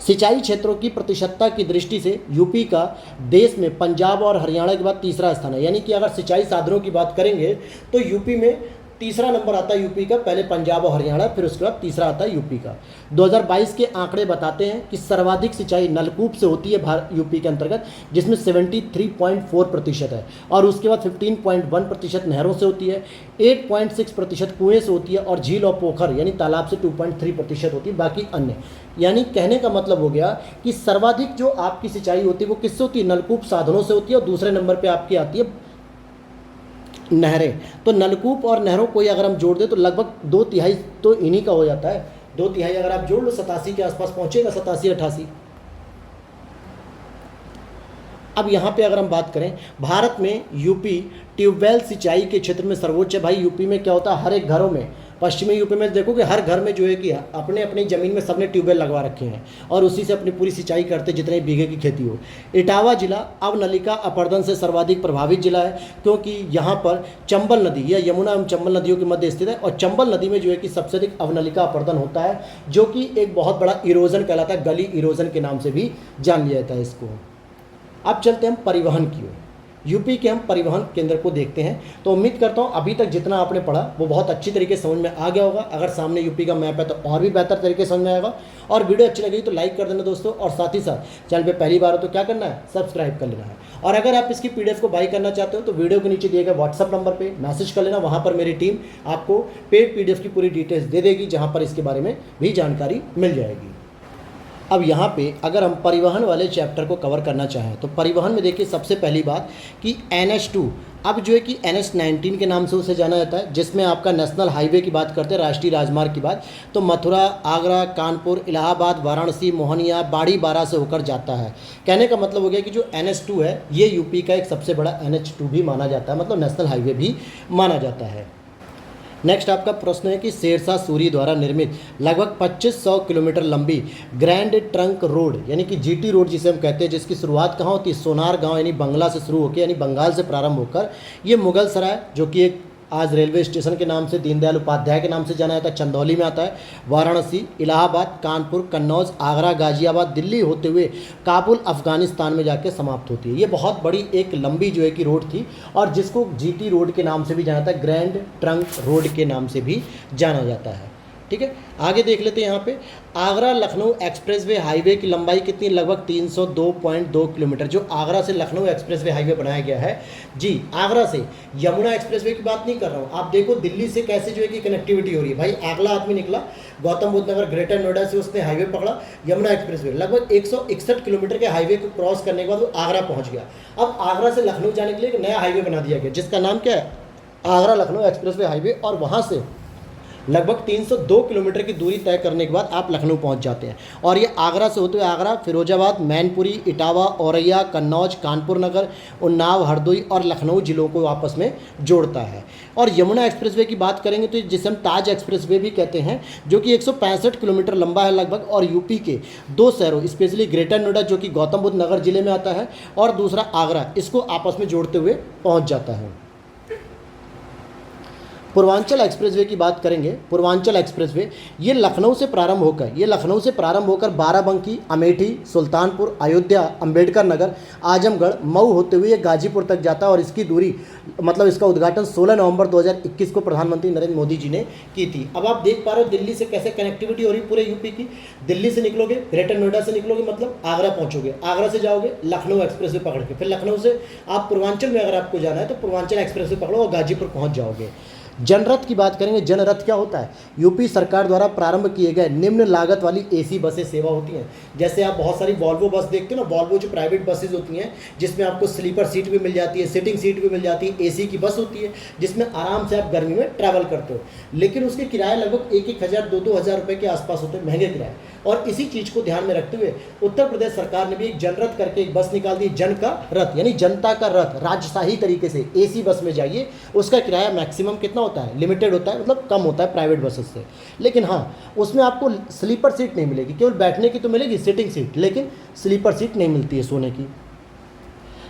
सिंचाई क्षेत्रों की प्रतिशतता की दृष्टि से यूपी का देश में पंजाब और हरियाणा के बाद तीसरा स्थान है। यानी कि अगर सिंचाई साधनों की बात करेंगे तो यूपी में तीसरा नंबर आता है यूपी का, पहले पंजाब और हरियाणा, फिर उसके बाद तीसरा आता है यूपी का। 2022 के आंकड़े बताते हैं कि सर्वाधिक सिंचाई नलकूप से होती है यूपी के अंतर्गत, जिसमें 73.4% है, और उसके बाद 15.1% नहरों से होती है, 8.6% कुएं से होती है, और झील और पोखर यानी तालाब से 2.3% होती है, बाकी अन्य। यानी कहने का मतलब हो गया कि सर्वाधिक जो आपकी सिंचाई होती है वो किससे होती है? नलकूप साधनों से होती है, और दूसरे नंबर पर आपकी आती है नहरें। तो नलकूप और नहरों को अगर हम जोड़ दें तो लगभग 2/3 तो इन्हीं का हो जाता है। 2/3 अगर आप जोड़ लो 87 के आसपास पहुंचेगा, 87-88। अब यहाँ पे अगर हम बात करें, भारत में यूपी ट्यूबवेल सिंचाई के क्षेत्र में सर्वोच्च है। भाई यूपी में क्या होता है, हर एक घरों में, पश्चिमी यूपी में देखोगे हर घर में जो है कि अपने अपनी ज़मीन में सबने ट्यूबवेल लगवा रखे हैं और उसी से अपनी पूरी सिंचाई करते जितने बीघे की खेती हो। इटावा जिला अवनलिका अपर्दन से सर्वाधिक प्रभावित जिला है, क्योंकि यहाँ पर चंबल नदी या यमुना एवं चंबल नदियों के मध्य स्थित है, और चंबल नदी में जो है कि सबसे अधिक अवनलिका अपर्दन होता है, जो कि एक बहुत बड़ा इरोजन कहलाता है, गली इरोजन के नाम से भी जान लिया जाता है इसको। अब चलते हैं हम परिवहन की ओर। यूपी के हम परिवहन केंद्र को देखते हैं। तो उम्मीद करता हूँ अभी तक जितना आपने पढ़ा वो बहुत अच्छी तरीके से समझ में आ गया होगा। अगर सामने यूपी का मैप है तो और भी बेहतर तरीके से समझ में आएगा। और वीडियो अच्छी लगी तो लाइक कर देना दोस्तों, और साथ ही साथ चैनल पे पहली बार हो तो क्या करना है, सब्सक्राइब कर लेना है। और अगर आप इसकी PDF को बाई करना चाहते हो तो वीडियो के नीचे दिए गए व्हाट्सअप नंबर पर मैसेज कर लेना, वहाँ पर मेरी टीम आपको पेड PDF की पूरी डिटेल्स दे देगी, जहाँ पर इसके बारे में भी जानकारी मिल जाएगी। अब यहाँ पे अगर हम परिवहन वाले चैप्टर को कवर करना चाहें तो परिवहन में देखिए सबसे पहली बात कि NH2, अब जो है कि NH19 के नाम से उसे जाना जाता है, जिसमें आपका नेशनल हाईवे की बात करते हैं, राष्ट्रीय राजमार्ग की बात, तो मथुरा, आगरा, कानपुर, इलाहाबाद, वाराणसी, मोहनिया, बाड़ी बारा से होकर जाता है। कहने का मतलब हो गया कि जो NH2 है ये यूपी का एक सबसे बड़ा NH2 भी माना जाता है, मतलब नेशनल हाईवे भी माना जाता है। नेक्स्ट आपका प्रश्न है कि शेरशाह सूरी द्वारा निर्मित लगभग 2500 किलोमीटर लंबी ग्रैंड ट्रंक रोड यानी कि GT रोड जिसे हम कहते हैं, जिसकी शुरुआत कहाँ होती है, सोनार गांव यानी बंगला से शुरू होकर, यानी बंगाल से प्रारंभ होकर ये मुगल सराय जो कि एक आज रेलवे स्टेशन के नाम से, दीनदयाल उपाध्याय के नाम से जाना जाता है, चंदौली में आता है। वाराणसी, इलाहाबाद, कानपुर, कन्नौज, आगरा, गाजियाबाद, दिल्ली होते हुए काबुल अफगानिस्तान में जाके समाप्त होती है। ये बहुत बड़ी एक लंबी जो है कि रोड थी और जिसको जीटी रोड के नाम से भी जाना जाता है, ग्रैंड ट्रंक रोड के नाम से भी जाना जाता है। ठीक है, आगे देख लेते हैं। यहाँ पे आगरा लखनऊ एक्सप्रेसवे हाईवे की लंबाई कितनी, लगभग 302.2 किलोमीटर। जो आगरा से लखनऊ एक्सप्रेसवे हाईवे बनाया गया है जी, आगरा से यमुना एक्सप्रेसवे की बात नहीं कर रहा हूँ। आप देखो दिल्ली से कैसे जो है कि कनेक्टिविटी हो रही है। भाई अगला आदमी निकला गौतम बुद्ध नगर ग्रेटर नोएडा से, उसने हाईवे पकड़ा यमुना एक्सप्रेसवे, लगभग 161 किलोमीटर के हाईवे को क्रॉस करने के बाद वो आगरा पहुँच गया। अब आगरा से लखनऊ जाने के लिए एक नया हाईवे बना दिया गया जिसका नाम क्या है, आगरा लखनऊ एक्सप्रेसवे हाईवे। और वहाँ से लगभग 302 किलोमीटर की दूरी तय करने के बाद आप लखनऊ पहुंच जाते हैं। और ये आगरा से होते हुए आगरा, फिरोजाबाद, मैनपुरी, इटावा, औरैया, कन्नौज, कानपुर नगर, उन्नाव, हरदोई और लखनऊ जिलों को आपस में जोड़ता है। और यमुना एक्सप्रेसवे की बात करेंगे तो जिसे हम ताज एक्सप्रेसवे भी कहते हैं, जो कि 165 किलोमीटर लंबा है लगभग, और यूपी के दो शहरों स्पेशली ग्रेटर नोएडा जो कि गौतम बुद्ध नगर जिले में आता है और दूसरा आगरा, इसको आपस में जोड़ते हुए पहुँच जाता है। पूर्वांचल एक्सप्रेसवे की बात करेंगे। पूर्वांचल एक्सप्रेसवे ये लखनऊ से प्रारंभ होकर बाराबंकी, अमेठी, सुल्तानपुर, अयोध्या, अंबेडकर नगर, आजमगढ़, मऊ होते हुए गाजीपुर तक जाता है। और इसकी दूरी मतलब इसका उद्घाटन 16 नवंबर 2021 को प्रधानमंत्री नरेंद्र मोदी जी ने की थी। अब आप देख पा रहे हो दिल्ली से कैसे कनेक्टिविटी हो रही पूरे यूपी की। दिल्ली से निकलोगे, ग्रेटर नोएडा से निकलोगे मतलब आगरा पहुंचोगे, आगरा से जाओगे लखनऊ एक्सप्रेसवे पकड़ के, फिर लखनऊ से आप पूर्वांचल में अगर आपको जाना है तो पूर्वांचल एक्सप्रेसवे पकड़ो और गाजीपुर पहुंच जाओगे। जनरथ की बात करेंगे। जनरथ क्या होता है, यूपी सरकार द्वारा प्रारंभ किए गए निम्न लागत वाली एसी बसें सेवा होती हैं। जैसे आप बहुत सारी वॉल्वो बस देखते हो ना, वॉल्वो जो प्राइवेट बसेज होती हैं जिसमें आपको स्लीपर सीट भी मिल जाती है, सिटिंग सीट भी मिल जाती है, एसी की बस होती है जिसमें आराम से आप गर्मी में ट्रैवल करते हो, लेकिन उसके किराए लगभग 1,000 2,000 रुपये के आसपास होते हैं, महंगे किराए। और इसी चीज़ को ध्यान में रखते हुए उत्तर प्रदेश सरकार ने भी एक जनरथ करके एक बस निकाल दी, जन का रथ यानी जनता का रथ, राजशाही तरीके से एसी बस में जाइए। उसका किराया मैक्सिमम कितना होता है, लिमिटेड होता है, मतलब कम होता है प्राइवेट बसेस से, लेकिन हाँ उसमें आपको स्लीपर सीट नहीं मिलेगी, केवल बैठने की तो मिलेगी सिटिंग सीट, लेकिन स्लीपर सीट नहीं मिलती है सोने की।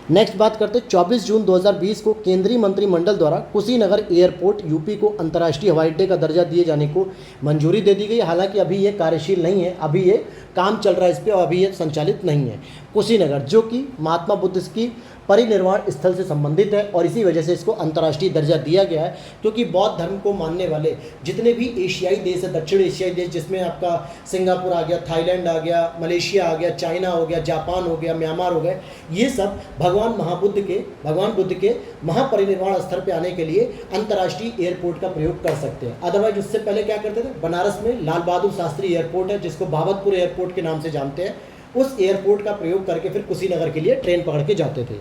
नेक्स्ट बात करते हैं 24 जून 2020 को केंद्रीय मंत्रिमंडल द्वारा कुशीनगर एयरपोर्ट यूपी को अंतर्राष्ट्रीय हवाई अड्डे का दर्जा दिए जाने को मंजूरी दे दी गई। हालांकि अभी ये कार्यशील नहीं है, अभी ये काम चल रहा है इस पर और अभी ये संचालित नहीं है। कुशीनगर जो कि महात्मा बुद्ध की परिनिर्वाण स्थल से संबंधित है और इसी वजह से इसको अंतर्राष्ट्रीय दर्जा दिया गया है, क्योंकि बौद्ध धर्म को मानने वाले जितने भी एशियाई देश है, दक्षिण एशियाई देश जिसमें आपका सिंगापुर आ गया, थाईलैंड आ गया, मलेशिया आ गया, चाइना हो गया, जापान हो गया, म्यांमार हो गए, ये सब भगवान बुद्ध के महापरिनिर्वाण स्थल पर आने के लिए अंतर्राष्ट्रीय एयरपोर्ट का प्रयोग कर सकते हैं। अदरवाइज उससे पहले क्या करते थे, बनारस में लाल बहादुर शास्त्री एयरपोर्ट है जिसको बाबतपुर एयरपोर्ट के नाम से जानते हैं, उस एयरपोर्ट का प्रयोग करके फिर कुशीनगर के लिए ट्रेन पकड़ के जाते थे।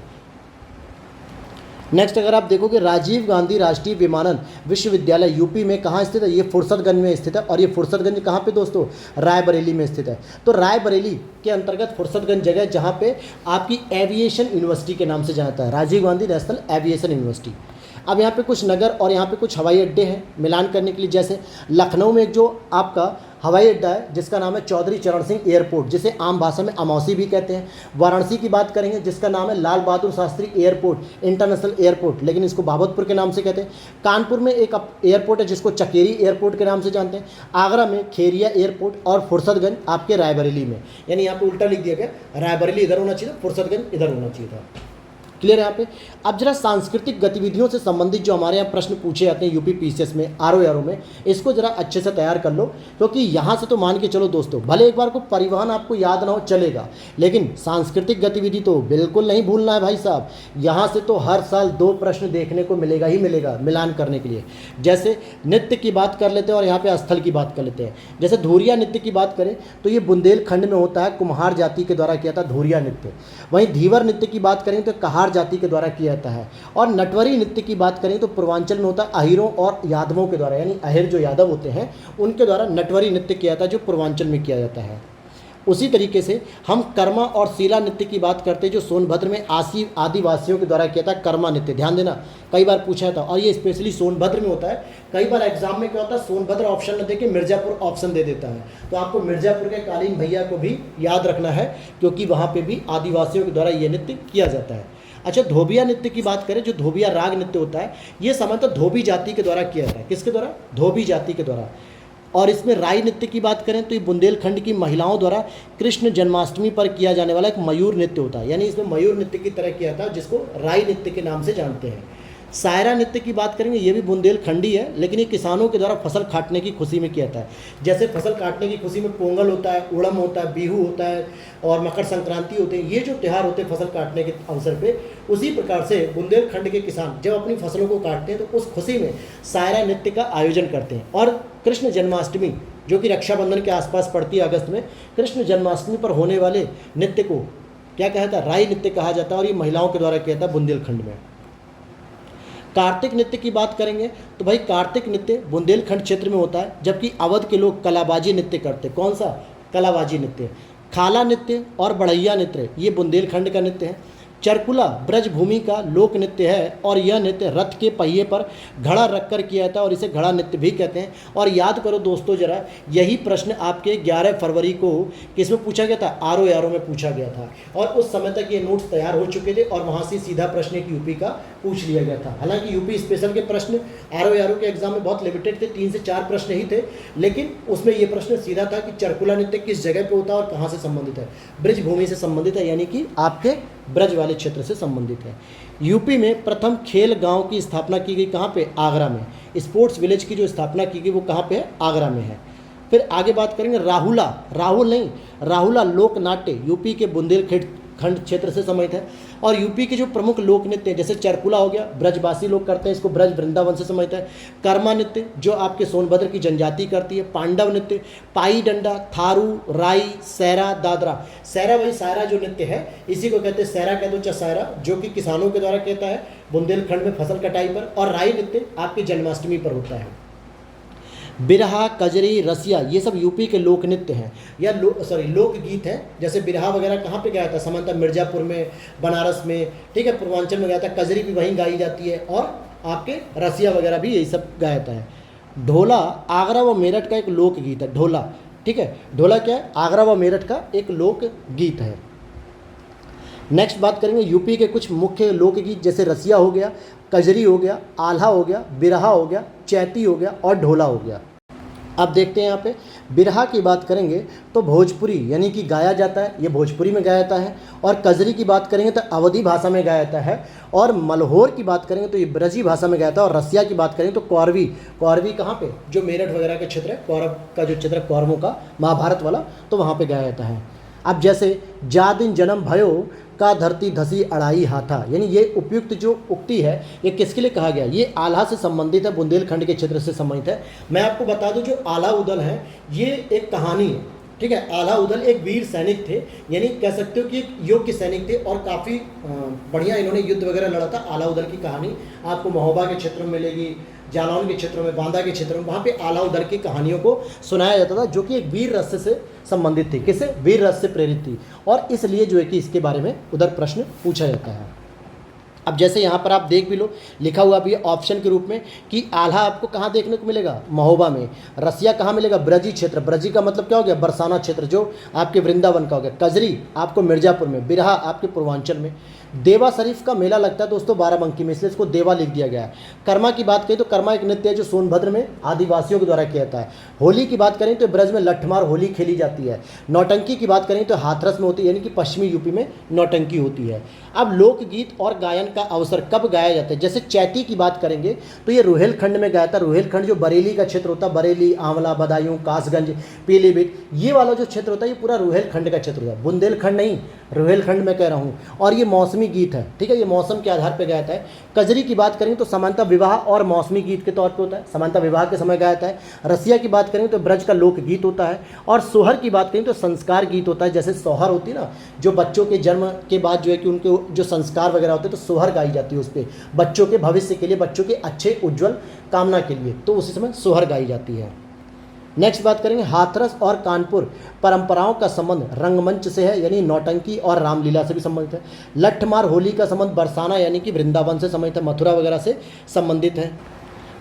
नेक्स्ट अगर आप देखोगे राजीव गांधी राष्ट्रीय विमानन विश्वविद्यालय यूपी में कहाँ स्थित है, ये फुर्सतगंज में स्थित है। और ये फुर्सतगंज कहाँ पे दोस्तों, रायबरेली में स्थित है। तो रायबरेली के अंतर्गत फुर्सतगंज जगह जहाँ पे आपकी एविएशन यूनिवर्सिटी के नाम से जाता है, Rajiv Gandhi national aviation university. अब यहाँ पे कुछ नगर और यहाँ पे कुछ हवाई अड्डे हैं मिलान करने के लिए, जैसे लखनऊ में जो आपका हवाई अड्डा है जिसका नाम है चौधरी चरण सिंह एयरपोर्ट, जिसे आम भाषा में अमौसी भी कहते हैं। वाराणसी की बात करेंगे जिसका नाम है Lal Bahadur Shastri airport international airport, लेकिन इसको बाबतपुर के नाम से कहते हैं। कानपुर में एक एयरपोर्ट है जिसको चकेरी एयरपोर्ट के नाम से जानते हैं। आगरा में खेरिया एयरपोर्ट और फुर्सतगंज आपके रायबरेली में, यानी यहाँ पे उल्टा लिख दिया गया, रायबरेली इधर होना चाहिए था, फुर्सतगंज इधर होना चाहिए था। क्लियर है यहाँ पे। अब जरा सांस्कृतिक गतिविधियों से संबंधित जो हमारे यहाँ प्रश्न पूछे जाते हैं यूपी पीसीएस में, आरओ में, इसको जरा अच्छे से तैयार कर लो, क्योंकि यहाँ से तो मान के चलो दोस्तों, भले एक बार को परिवहन आपको याद ना हो चलेगा, लेकिन सांस्कृतिक गतिविधि तो बिल्कुल नहीं भूलना है भाई साहब। यहाँ से तो हर साल 2 प्रश्न देखने को मिलेगा ही मिलेगा मिलान करने के लिए। जैसे नृत्य की बात कर लेते हैं और यहाँ पे स्थल की बात कर लेते हैं। जैसे धुरिया नृत्य की बात करें तो ये बुंदेलखंड में होता है, कुम्हार जाति के द्वारा किया था धुरिया नृत्य। वहीं धीवर नृत्य की बात करें तो कहार जाति के द्वारा किया जाता है। और नटवरी नृत्य की बात करें तो पूर्वांचल में होता है अहिरों और यादवों के द्वारा, यानी अहिर जो यादव होते हैं उनके द्वारा नटवरी नृत्य किया जाता है, जो पूर्वांचल में किया जाता है। उसी तरीके से हम कर्मा और सीला नृत्य की बात करते हैं, जो सोनभद्र में आदिवासियों के द्वारा किया था कर्मा नृत्य। ध्यान देना, कई बार पूछा था, और ये स्पेशली सोनभद्र में होता है। कई बार एग्जाम में क्या होता है, सोनभद्र ऑप्शन न देके मिर्जापुर ऑप्शन दे देता है, तो आपको मिर्जापुर के कालीन भैया को भी याद रखना है, क्योंकि वहाँ पे भी आदिवासियों के द्वारा ये नृत्य किया जाता है। अच्छा, धोबिया नृत्य की बात करें, जो धोबिया राग नृत्य होता है, ये सामान्यतः धोबी जाति के द्वारा किया जाता है। किसके द्वारा? धोबी जाति के द्वारा। और इसमें राई नृत्य की बात करें तो ये बुंदेलखंड की महिलाओं द्वारा कृष्ण जन्माष्टमी पर किया जाने वाला एक मयूर नृत्य होता है, यानी इसमें मयूर नृत्य की तरह किया था, जिसको राई नृत्य के नाम से जानते हैं। सायरा नृत्य की बात करेंगे, ये भी बुंदेलखंडी है, लेकिन ये किसानों के द्वारा फसल काटने की खुशी में किया जाता है। जैसे फसल काटने की खुशी में पोंगल होता है, उड़म होता है, बिहू होता है और मकर संक्रांति होते हैं, ये जो त्यौहार होते हैं फसल काटने के अवसर पे, उसी प्रकार से बुंदेलखंड के किसान जब अपनी फसलों को काटते हैं तो उस खुशी में सायरा नृत्य का आयोजन करते हैं। और कृष्ण जन्माष्टमी, जो कि रक्षाबंधन के आसपास पड़ती है अगस्त में, कृष्ण जन्माष्टमी पर होने वाले नृत्य को क्या कहा जाता है? राई नृत्य कहा जाता है, और ये महिलाओं के द्वारा किया जाता है बुंदेलखंड में। कार्तिक नृत्य की बात करेंगे तो भाई कार्तिक नृत्य बुंदेलखंड क्षेत्र में होता है, जबकि अवध के लोग कलाबाजी नृत्य करते हैं। कौन सा? कलाबाजी नृत्य। खाला नृत्य और बढ़ैया नृत्य ये बुंदेलखंड का नृत्य है। चरकुला ब्रजभूमि का लोक नृत्य है, और यह नृत्य रथ के पहिए पर घड़ा रखकर किया जाता है, और इसे घड़ा नृत्य भी कहते हैं। और याद करो दोस्तों जरा, यही प्रश्न आपके 11 फरवरी को किसमें पूछा गया था? ROARO में पूछा गया था, और उस समय तक ये नोट्स तैयार हो चुके थे, और वहाँ से सीधा प्रश्न एक यूपी का पूछ लिया गया था। हालांकि यूपी स्पेशल के प्रश्न ROARO के एग्जाम में बहुत लिमिटेड थे, 3 से 4 प्रश्न ही थे, लेकिन उसमें ये प्रश्न सीधा था कि चरकुला नृत्य किस जगह पे होता है और कहाँ से संबंधित है? ब्रजभूमि से संबंधित है, यानी कि आपके ब्रज वाले क्षेत्र से संबंधित है। यूपी में प्रथम खेल गांव की स्थापना की गई, कहाँ पे? आगरा में। स्पोर्ट्स विलेज की जो स्थापना की गई वो कहाँ पे है? आगरा में है। फिर आगे बात करेंगे राहुला लोक नाट्य यूपी के बुंदेलखंड क्षेत्र से संबंधित है। और यूपी के जो प्रमुख लोक नृत्य हैं, जैसे चरकुला हो गया, ब्रजवासी लोग करते हैं, इसको ब्रज वृंदावन से संबंधित है। कर्मा नृत्य जो आपके सोनभद्र की जनजाति करती है। पांडव नृत्य, पाई डंडा, थारू, राई, सैरा, दादरा। सैरा वही सायरा जो नृत्य है, इसी को कहते हैं सैरा, कहते हैं सैरा, जो कि किसानों के द्वारा कहता है बुंदेलखंड में फसल कटाई पर। और राई नृत्य आपकी जन्माष्टमी पर होता है। बिरहा, कजरी, रसिया, ये सब यूपी के लोक नृत्य हैं, या लोकगीत हैं। जैसे बिरहा वगैरह कहाँ पे गाया था? सामान्यतः मिर्जापुर में, बनारस में, ठीक है, पूर्वांचल में गाया था। कजरी भी वहीं गाई जाती है, और आपके रसिया वगैरह भी यही सब गाया जाता है। ढोला आगरा व मेरठ का एक लोकगीत है। ढोला, ठीक है, ढोला क्या है? आगरा व मेरठ का एक लोकगीत है। नेक्स्ट बात करेंगे यूपी के कुछ मुख्य लोकगीत, जैसे रसिया हो गया, कजरी हो गया, आल्हा हो गया, बिरहा हो गया, चैती हो गया और ढोला हो गया। अब देखते हैं यहाँ पे बिरहा की बात करेंगे तो भोजपुरी यानी कि गाया जाता है, ये भोजपुरी में गाया जाता है। और कजरी की बात करेंगे तो अवधी भाषा में गाया जाता है। और मल्होर की बात करेंगे तो ये ब्रजी भाषा में गाया जाता है। और रसिया की बात करेंगे तो कौरवी कहाँ पे? जो मेरठ वगैरह के क्षेत्र है, कौरव का जो क्षेत्र है, कौरवों का, महाभारत वाला, तो वहाँ पर गाया जाता है। अब जैसे जा दिन जन्म भयो का धरती धसी अढ़ाई हाथा, यानी ये उपयुक्त जो उक्ति है ये किसके लिए कहा गया? ये आल्हा से संबंधित है, बुंदेलखंड के क्षेत्र से संबंधित है। मैं आपको बता दूं, जो आल्हा उदल है ये एक कहानी है, ठीक है। आल्हा उदल एक वीर सैनिक थे, यानी कह सकते हो कि एक योग्य सैनिक थे, और काफ़ी बढ़िया इन्होंने युद्ध वगैरह लड़ा था। आल्हा उदल की कहानी आपको महोबा के क्षेत्र में मिलेगी, जालौन के क्षेत्रों में, बांदा के क्षेत्रों में, वहाँ पे आल्हा उदल की कहानियों को सुनाया जाता था, जो कि एक वीर रस से संबंधित थी। किससे? वीर रस से प्रेरित थी, और इसलिए जो है कि इसके बारे में उधर प्रश्न पूछा जाता है। अब जैसे यहाँ पर आप देख भी लो, लिखा हुआ भी है ऑप्शन के रूप में कि आल्हा आपको कहाँ देखने को मिलेगा? महोबा में। रसिया कहाँ मिलेगा? ब्रजी क्षेत्र। ब्रजी का मतलब क्या हो गया? बरसाना क्षेत्र, जो आपके वृंदावन का हो गया। कजरी आपको मिर्जापुर में, बिरहा आपके पूर्वांचल में। देवा शरीफ का मेला लगता है दोस्तों बाराबंकी में, इसलिए इसको देवा लिख दिया गया है। कर्मा की बात करें तो कर्मा एक नृत्य है जो सोनभद्र में आदिवासियों के द्वारा किया जाता है। होली की बात करें तो ब्रज में लठमार होली खेली जाती है। नौटंकी की बात करें तो हाथरस में होती है, यानी कि पश्चिमी यूपी में नौटंकी होती है। अब लोकगीत और गायन का अवसर कब गाया जाता है? जैसे चैती की बात करेंगे तो ये रुहेलखंड में गाया था। रुहेलखंड जो बरेली का क्षेत्र होता है, बरेली, आंवला, बदायूं, कासगंज, पीलीभीत, ये वाला जो क्षेत्र होता है ये पूरा रुहेलखंड का क्षेत्र होता है, बुंदेलखंड नहीं, रुहेलखंड में कह रहा हूँ। और ये मौसमी गीत है, ठीक है, ये मौसम के आधार पर गाया जाता है। कजरी की बात करें तो समानता विवाह और मौसमी गीत के तौर पे होता है, समानता विवाह के समय गाया जाता है। रसिया की बात करें तो ब्रज का लोकगीत होता है। और सोहर की बात करें तो संस्कार गीत होता है। जैसे सोहर होती है ना, जो बच्चों के जन्म के बाद जो है कि उनके जो संस्कार वगैरह होते हैं, तो सोहर गाई जाती है उस पर, बच्चों के भविष्य के लिए, बच्चों के अच्छे उज्जवल कामना के लिए, तो उसी समय सोहर गाई जाती है। नेक्स्ट बात करेंगे हाथरस और कानपुर परंपराओं का संबंध रंगमंच से है, यानी नौटंकी और रामलीला से भी संबंधित है। लठमार होली का संबंध बरसाना यानी कि वृंदावन से संबंधित है, मथुरा वगैरह से संबंधित है।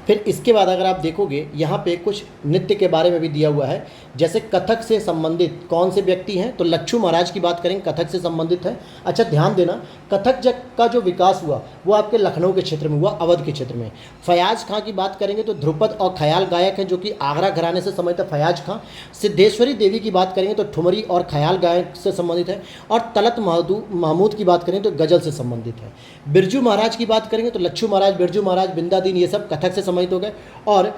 फिर इसके बाद अगर आप देखोगे यहाँ पे कुछ नृत्य के बारे में भी दिया हुआ है, जैसे कथक से संबंधित कौन से व्यक्ति हैं, तो लच्छू महाराज की बात करेंगे, कथक से संबंधित है। अच्छा ध्यान देना, कथक का जो विकास हुआ वो आपके लखनऊ के क्षेत्र में हुआ, अवध के क्षेत्र में। फयाज खां की बात करेंगे तो ध्रुपद और ख्याल गायक हैं जो कि आगरा घराने से संबंधित है, फयाज खां। सिद्धेश्वरी देवी की बात करेंगे तो ठुमरी और ख्याल गायक से संबंधित है। और तलत महमूद की बात करें तो गजल से संबंधित है। बिरजू महाराज की बात करेंगे तो लच्छू महाराज, बिरजू महाराज, बिंदादीन, ये सब कथक से संबंधित हो गए। और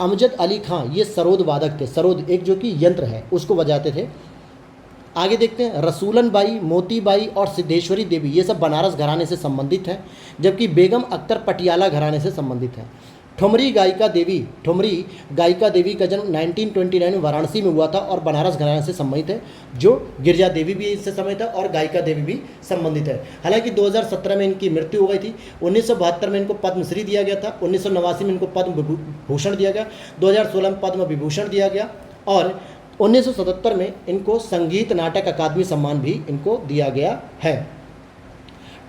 अमजद अली खां ये सरोद वादक थे, सरोद एक जो कि यंत्र है उसको बजाते थे। आगे देखते हैं, रसूलन बाई, मोती बाई और सिद्धेश्वरी देवी ये सब बनारस घराने से संबंधित हैं, जबकि बेगम अख्तर पटियाला घराने से संबंधित हैं। ठुमरी गायिका देवी का जन्म 1929 में वाराणसी में हुआ था और बनारस घराने से संबंधित है, जो गिरजा देवी भी इससे संबंधित है और गायिका देवी भी संबंधित है। हालांकि 2017 में इनकी मृत्यु हो गई थी। 1972 में इनको पद्मश्री दिया गया था, 1989 में इनको पद्म भूषण दिया गया, 2016 में पद्म विभूषण दिया गया और 1977 में इनको संगीत नाटक अकादमी सम्मान भी इनको दिया गया है।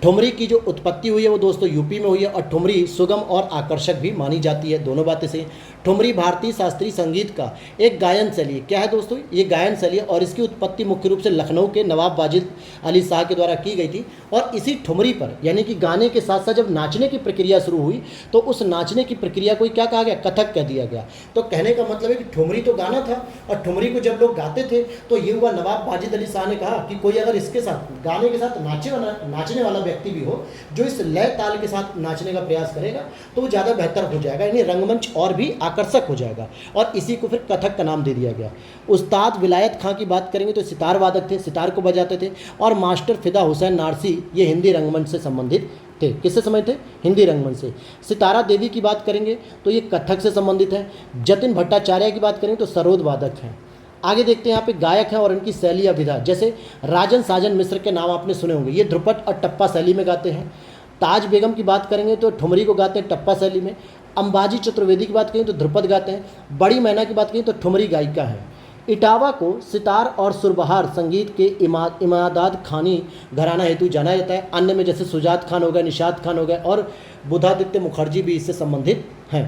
ठुमरी की जो उत्पत्ति हुई है वो दोस्तों यूपी में हुई है और ठुमरी सुगम और आकर्षक भी मानी जाती है, दोनों बातें सही। ठुमरी भारतीय शास्त्रीय संगीत का एक गायन शैली है। क्या है दोस्तों, ये गायन शैली है और इसकी उत्पत्ति मुख्य रूप से लखनऊ के नवाब वाजिद अली शाह के द्वारा की गई थी। और इसी ठुमरी पर यानी कि गाने के साथ साथ जब नाचने की प्रक्रिया शुरू हुई तो उस नाचने की प्रक्रिया को क्या कहा गया, कथक कह दिया गया। तो कहने का मतलब है कि ठुमरी तो गाना था और ठुमरी को जब लोग गाते थे तो ये हुआ, नवाब वाजिद अली शाह ने कहा कि कोई अगर इसके साथ गाने के साथ नाचने वाला व्यक्ति भी हो जो इस लय ताल के साथ नाचने का प्रयास करेगा तो वो ज़्यादा बेहतर हो जाएगा, यानी रंगमंच और भी आकर्षक हो जाएगा और इसी को फिर कथक का नाम दे दिया गया। उस्ताद विलायत खां की बात करेंगे तो सितार वादक थे, सितार को बजाते थे। और मास्टर फिदा हुसैन नारसी ये हिंदी रंगमंच से संबंधित थे। किससे संबंधित थे, हिंदी रंगमंच से। सितारा देवी की बात करेंगे तो ये कथक से संबंधित है। जतिन भट्टाचार्य की बात करेंगे तो सरोद वादक हैं। आगे देखते हैं यहाँ पे गायक हैं और इनकी शैली या विधा, जैसे राजन साजन मिश्र के नाम आपने सुने होंगे, ये ध्रुपद और टप्पा शैली में गाते हैं। ताज बेगम की बात करेंगे तो ठुमरी को गाते हैं टप्पा शैली में। अंबाजी चतुर्वेदी की बात करें तो ध्रुपद गाते हैं। बड़ी मैना की बात करें तो ठुमरी गायिका है। इटावा को सितार और सुरबहार संगीत के इमादाद खानी घराना हेतु जाना जाता है। अन्य में जैसे सुजात खान हो गए, निशात खान हो गए और बुधादित्य मुखर्जी भी इससे संबंधित हैं।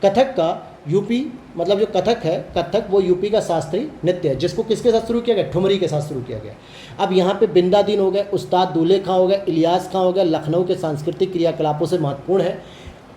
कथक का यूपी मतलब जो कथक है, कथक वो यूपी का शास्त्रीय नृत्य है जिसको किसके साथ शुरू किया गया, ठुमरी के साथ शुरू किया गया। अब यहाँ पे बिंदादीन हो गए, उस्ताद दूल्हे खां हो गए, इलियास खां हो गए, लखनऊ के सांस्कृतिक क्रियाकलापों से महत्वपूर्ण है।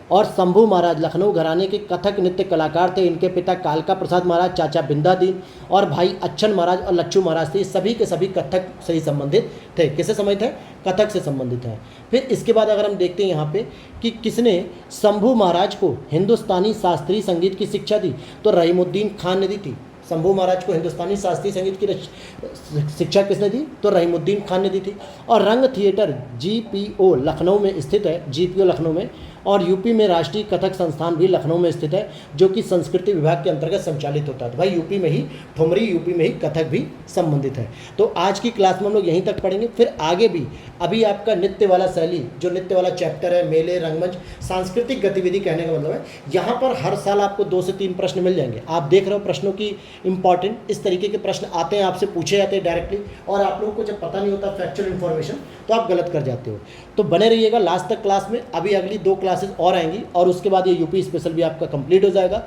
और शंभू महाराज लखनऊ घराने के कथक नृत्य कलाकार थे। इनके पिता कालका प्रसाद महाराज, चाचा बिंदादीन और भाई अच्छन महाराज और लच्छू महाराज थे। सभी के सभी कथक से ही संबंधित थे। किससे संबंधित है, कथक से संबंधित हैं। फिर इसके बाद अगर हम देखते हैं यहाँ पे कि किसने शंभू महाराज को हिंदुस्तानी शास्त्रीय संगीत की शिक्षा दी, तो रहीमुद्दीन खान ने दी थी। शंभू महाराज को हिंदुस्तानी शास्त्रीय संगीत की शिक्षा किसने दी, तो रहीमुद्दीन खान ने दी थी। और रंग थिएटर GPO लखनऊ में स्थित है, GPO लखनऊ में। और यूपी में राष्ट्रीय कथक संस्थान भी लखनऊ में स्थित है जो कि संस्कृति विभाग के अंतर्गत संचालित होता है। तो भाई यूपी में ही ठुमरी, यूपी में ही कथक भी संबंधित है। तो आज की क्लास में हम लोग यहीं तक पढ़ेंगे। फिर आगे भी अभी आपका नृत्य वाला शैली, जो नृत्य वाला चैप्टर है, मेले, रंगमंच, सांस्कृतिक गतिविधि कहने का मतलब है यहाँ पर हर साल आपको 2 से 3 प्रश्न मिल जाएंगे। आप देख रहे हो प्रश्नों की इंपॉर्टेंट, इस तरीके के प्रश्न आते हैं, आपसे पूछे जाते हैं डायरेक्टली, और आप लोगों को जब पता नहीं होता फैक्चुअल इन्फॉर्मेशन तो आप गलत कर जाते हो। तो बने रहिएगा लास्ट तक क्लास में। अभी अगली 2 क्लासेस और आएंगी और उसके बाद ये यूपी स्पेशल भी आपका कंप्लीट हो जाएगा।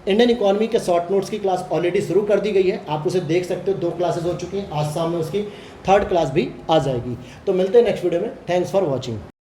इंडियन इकोनॉमी के शॉर्ट नोट्स की क्लास ऑलरेडी शुरू कर दी गई है, आप उसे देख सकते हो। 2 क्लासेस हो चुकी हैं, आज शाम में उसकी 3rd क्लास भी आ जाएगी। तो मिलते हैं नेक्स्ट वीडियो में। Thanks for watching.